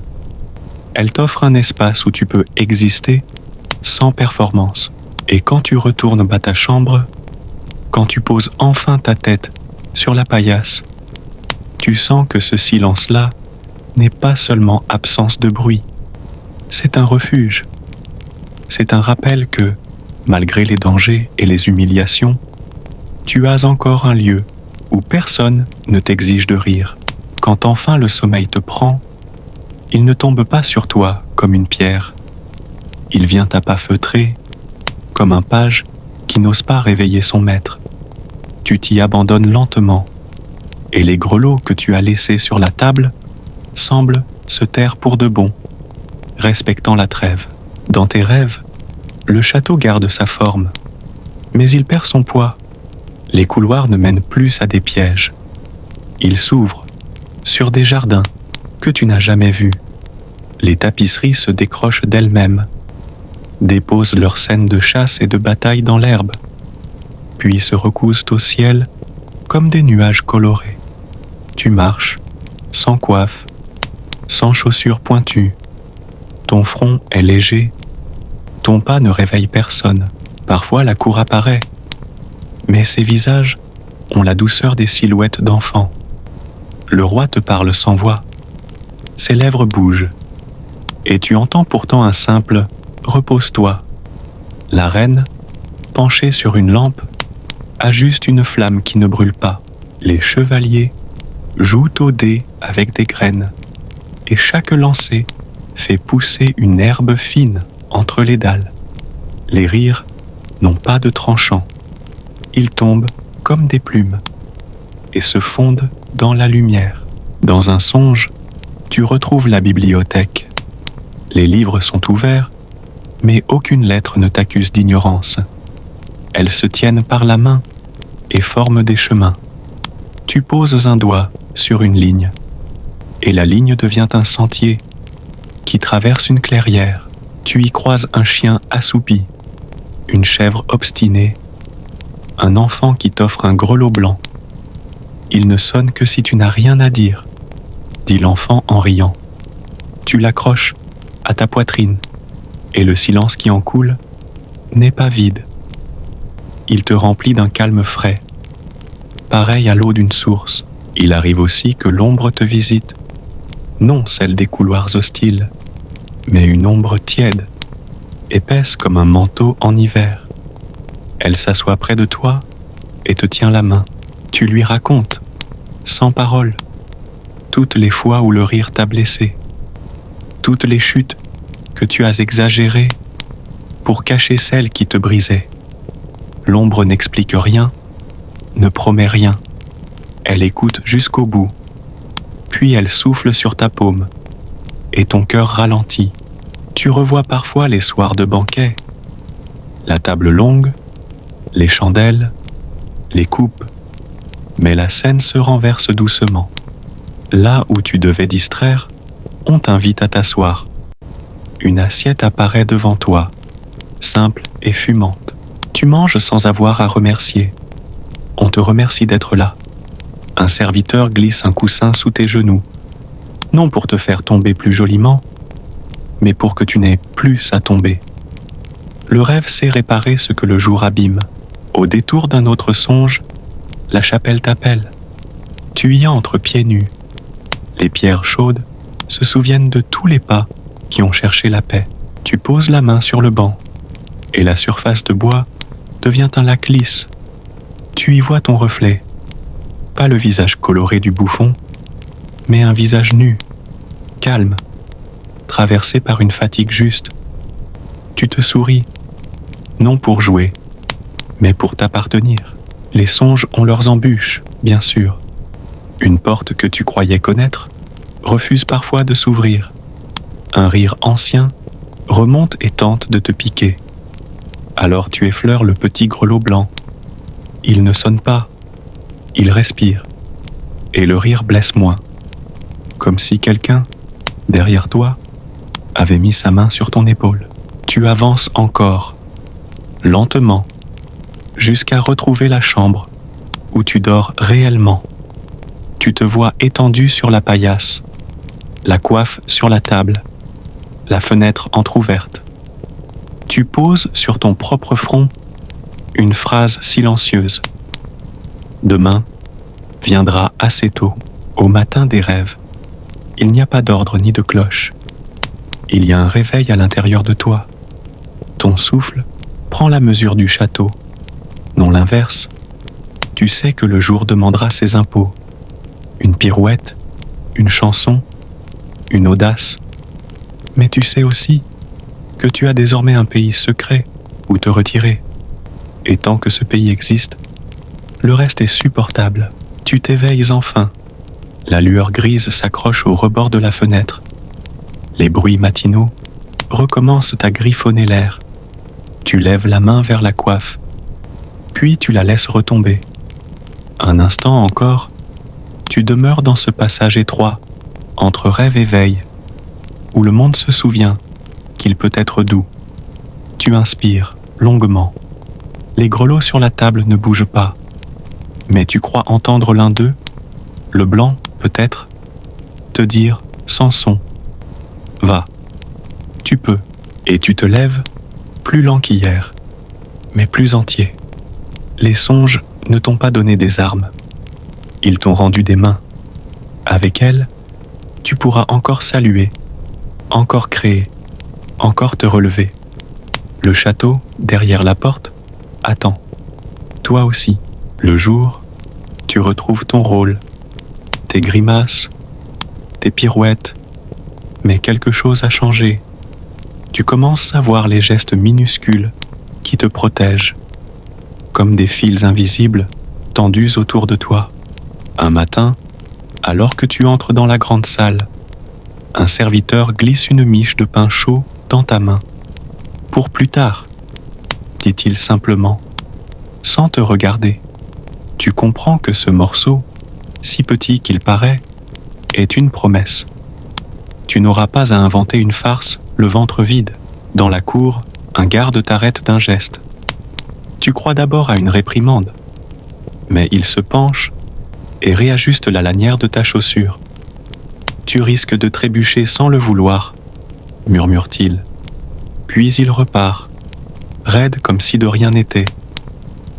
elle t'offre un espace où tu peux exister sans performance. Et quand tu retournes à ta chambre, quand tu poses enfin ta tête sur la paillasse, tu sens que ce silence-là n'est pas seulement absence de bruit, c'est un refuge. C'est un rappel que, malgré les dangers et les humiliations, tu as encore un lieu où personne ne t'exige de rire. Quand enfin le sommeil te prend, il ne tombe pas sur toi comme une pierre. Il vient à pas feutrés, comme un page qui n'ose pas réveiller son maître. Tu t'y abandonnes lentement, et les grelots que tu as laissés sur la table semblent se taire pour de bon, respectant la trêve. Dans tes rêves, le château garde sa forme, mais il perd son poids. Les couloirs ne mènent plus à des pièges. Ils s'ouvrent sur des jardins que tu n'as jamais vus. Les tapisseries se décrochent d'elles-mêmes, déposent leurs scènes de chasse et de bataille dans l'herbe, puis se recousent au ciel comme des nuages colorés. Tu marches, sans coiffe, sans chaussures pointues. Ton front est léger, ton pas ne réveille personne. Parfois la cour apparaît, mais ces visages ont la douceur des silhouettes d'enfants. Le roi te parle sans voix, ses lèvres bougent, et tu entends pourtant un simple « repose-toi ». La reine, penchée sur une lampe, ajuste une flamme qui ne brûle pas. Les chevaliers jouent au dé avec des graines, et chaque lancer fait pousser une herbe fine entre les dalles. Les rires n'ont pas de tranchant. Ils tombent comme des plumes et se fondent dans la lumière. Dans un songe, tu retrouves la bibliothèque. Les livres sont ouverts, mais aucune lettre ne t'accuse d'ignorance. Elles se tiennent par la main et forment des chemins. Tu poses un doigt sur une ligne, et la ligne devient un sentier qui traverse une clairière. Tu y croises un chien assoupi, une chèvre obstinée, un enfant qui t'offre un grelot blanc. Il ne sonne que si tu n'as rien à dire. dit l'enfant en riant. Tu l'accroches à ta poitrine, et le silence qui en coule n'est pas vide. Il te remplit d'un calme frais, pareil à l'eau d'une source. Il arrive aussi que l'ombre te visite, non celle des couloirs hostiles, mais une ombre tiède, épaisse comme un manteau en hiver. Elle s'assoit près de toi et te tient la main. Tu lui racontes, sans parole, toutes les fois où le rire t'a blessé, toutes les chutes que tu as exagérées pour cacher celles qui te brisaient. L'ombre n'explique rien, ne promet rien. Elle écoute jusqu'au bout, puis elle souffle sur ta paume, et ton cœur ralentit. Tu revois parfois les soirs de banquet, la table longue, les chandelles, les coupes, mais la scène se renverse doucement. Là où tu devais distraire, on t'invite à t'asseoir. Une assiette apparaît devant toi, simple et fumante. Tu manges sans avoir à remercier. On te remercie d'être là. Un serviteur glisse un coussin sous tes genoux, non pour te faire tomber plus joliment, mais pour que tu n'aies plus à tomber. Le rêve sait réparer ce que le jour abîme. Au détour d'un autre songe, la chapelle t'appelle. Tu y entres pieds nus. Les pierres chaudes se souviennent de tous les pas qui ont cherché la paix. Tu poses la main sur le banc, et la surface de bois devient un lac lisse. Tu y vois ton reflet, pas le visage coloré du bouffon, mais un visage nu, calme, traversé par une fatigue juste. Tu te souris, non pour jouer, mais pour t'appartenir. Les songes ont leurs embûches, bien sûr. Une porte que tu croyais connaître refuse parfois de s'ouvrir. Un rire ancien remonte et tente de te piquer. Alors tu effleures le petit grelot blanc. Il ne sonne pas, il respire, et le rire blesse moins, comme si quelqu'un, derrière toi, avait mis sa main sur ton épaule. Tu avances encore, lentement, jusqu'à retrouver la chambre où tu dors réellement. Tu te vois étendu sur la paillasse, la coiffe sur la table, la fenêtre entr'ouverte. Tu poses sur ton propre front une phrase silencieuse. Demain viendra assez tôt, au matin des rêves. Il n'y a pas d'ordre ni de cloche. Il y a un réveil à l'intérieur de toi. Ton souffle prend la mesure du château, non l'inverse. Tu sais que le jour demandera ses impôts. Une pirouette, une chanson, une audace. Mais tu sais aussi que tu as désormais un pays secret où te retirer. Et tant que ce pays existe, le reste est supportable. Tu t'éveilles enfin. La lueur grise s'accroche au rebord de la fenêtre. Les bruits matinaux recommencent à griffonner l'air. Tu lèves la main vers la coiffe, puis tu la laisses retomber. Un instant encore, tu demeures dans ce passage étroit, entre rêve et veille, où le monde se souvient qu'il peut être doux. Tu inspires longuement. Les grelots sur la table ne bougent pas, mais tu crois entendre l'un d'eux, le blanc peut-être, te dire sans son « Va, tu peux ». Et tu te lèves, plus lent qu'hier, mais plus entier. Les songes ne t'ont pas donné des armes, ils t'ont rendu des mains. Avec elles, tu pourras encore saluer, encore créer, encore te relever. Le château, derrière la porte, attends. Toi aussi, le jour, tu retrouves ton rôle, tes grimaces, tes pirouettes, mais quelque chose a changé. Tu commences à voir les gestes minuscules qui te protègent, comme des fils invisibles tendus autour de toi. Un matin, alors que tu entres dans la grande salle, un serviteur glisse une miche de pain chaud dans ta main. « Pour plus tard », dit-il simplement, sans te regarder. Tu comprends que ce morceau, si petit qu'il paraît, est une promesse. Tu n'auras pas à inventer une farce le ventre vide. Dans la cour, un garde t'arrête d'un geste. Tu crois d'abord à une réprimande, mais il se penche et réajuste la lanière de ta chaussure. Tu risques de trébucher sans le vouloir, murmure-t-il. Puis il repart, raide comme si de rien n'était.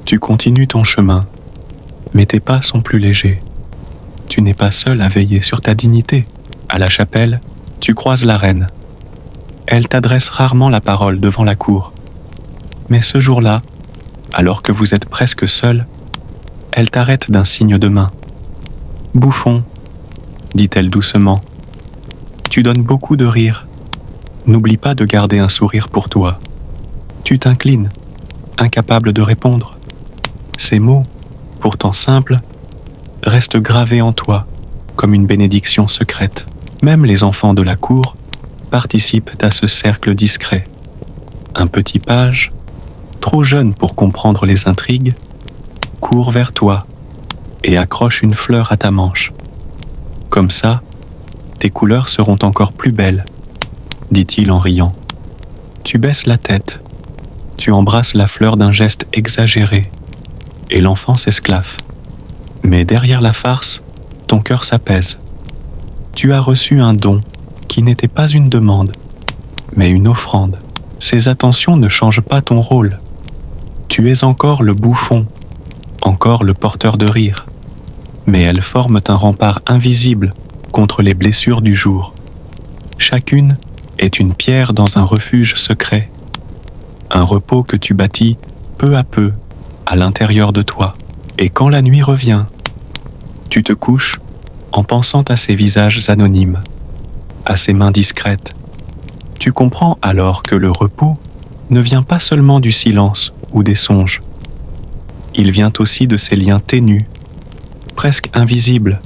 Tu continues ton chemin, mais tes pas sont plus légers. Tu n'es pas seul à veiller sur ta dignité. À la chapelle, tu croises la reine. Elle t'adresse rarement la parole devant la cour. Mais ce jour-là, alors que vous êtes presque seul, elle t'arrête d'un signe de main. « Bouffon », dit-elle doucement, « tu donnes beaucoup de rire. N'oublie pas de garder un sourire pour toi. » Tu t'inclines, incapable de répondre. Ces mots, pourtant simples, restent gravés en toi comme une bénédiction secrète. Même les enfants de la cour participent à ce cercle discret. Un petit page, trop jeune pour comprendre les intrigues, court vers toi et accroche une fleur à ta manche. Comme ça, tes couleurs seront encore plus belles, dit-il en riant. Tu baisses la tête, tu embrasses la fleur d'un geste exagéré, et l'enfant s'esclaffe. Mais derrière la farce, ton cœur s'apaise. Tu as reçu un don qui n'était pas une demande, mais une offrande. Ces attentions ne changent pas ton rôle. Tu es encore le bouffon, encore le porteur de rire, mais elles forment un rempart invisible contre les blessures du jour. Chacune est une pierre dans un refuge secret, un repos que tu bâtis peu à peu à l'intérieur de toi. Et quand la nuit revient, tu te couches en pensant à ces visages anonymes, à ces mains discrètes. Tu comprends alors que le repos ne vient pas seulement du silence ou des songes. Il vient aussi de ces liens ténus, presque invisibles,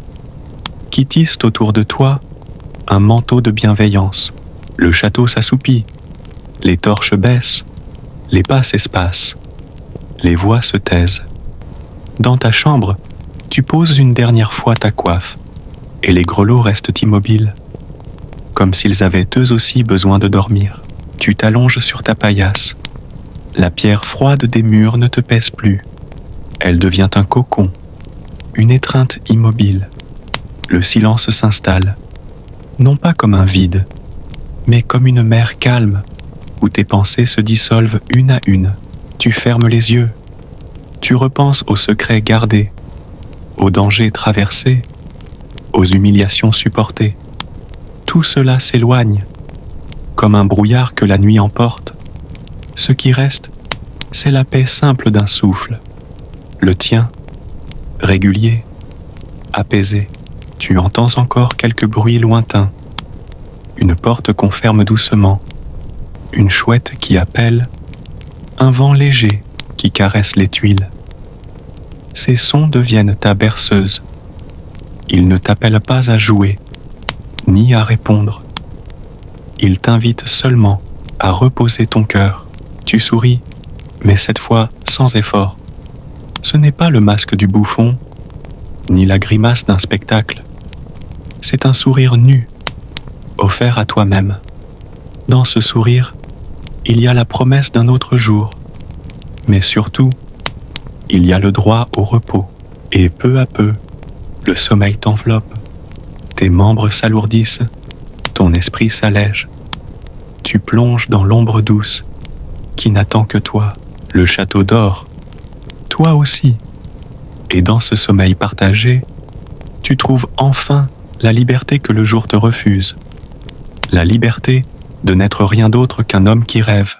qui tissent autour de toi un manteau de bienveillance. Le château s'assoupit, les torches baissent, les pas s'espacent, les voix se taisent. Dans ta chambre, tu poses une dernière fois ta coiffe, et les grelots restent immobiles, comme s'ils avaient eux aussi besoin de dormir. Tu t'allonges sur ta paillasse. La pierre froide des murs ne te pèse plus. Elle devient un cocon, une étreinte immobile. Le silence s'installe, non pas comme un vide, mais comme une mer calme, où tes pensées se dissolvent une à une. Tu fermes les yeux, tu repenses aux secrets gardés, aux dangers traversés, aux humiliations supportées. Tout cela s'éloigne, comme un brouillard que la nuit emporte. Ce qui reste, c'est la paix simple d'un souffle. Le tien, régulier, apaisé. Tu entends encore quelques bruits lointains. Une porte qu'on ferme doucement, une chouette qui appelle, un vent léger qui caresse les tuiles. Ces sons deviennent ta berceuse. Ils ne t'appellent pas à jouer, ni à répondre. Ils t'invitent seulement à reposer ton cœur. Tu souris, mais cette fois sans effort. Ce n'est pas le masque du bouffon, ni la grimace d'un spectacle. C'est un sourire nu, offert à toi-même. Dans ce sourire, il y a la promesse d'un autre jour, mais surtout, il y a le droit au repos. Et peu à peu, le sommeil t'enveloppe. Tes membres s'alourdissent, ton esprit s'allège. Tu plonges dans l'ombre douce, qui n'attend que toi. Le château dort, toi aussi. Et dans ce sommeil partagé, tu trouves enfin la liberté que le jour te refuse. La liberté de n'être rien d'autre qu'un homme qui rêve.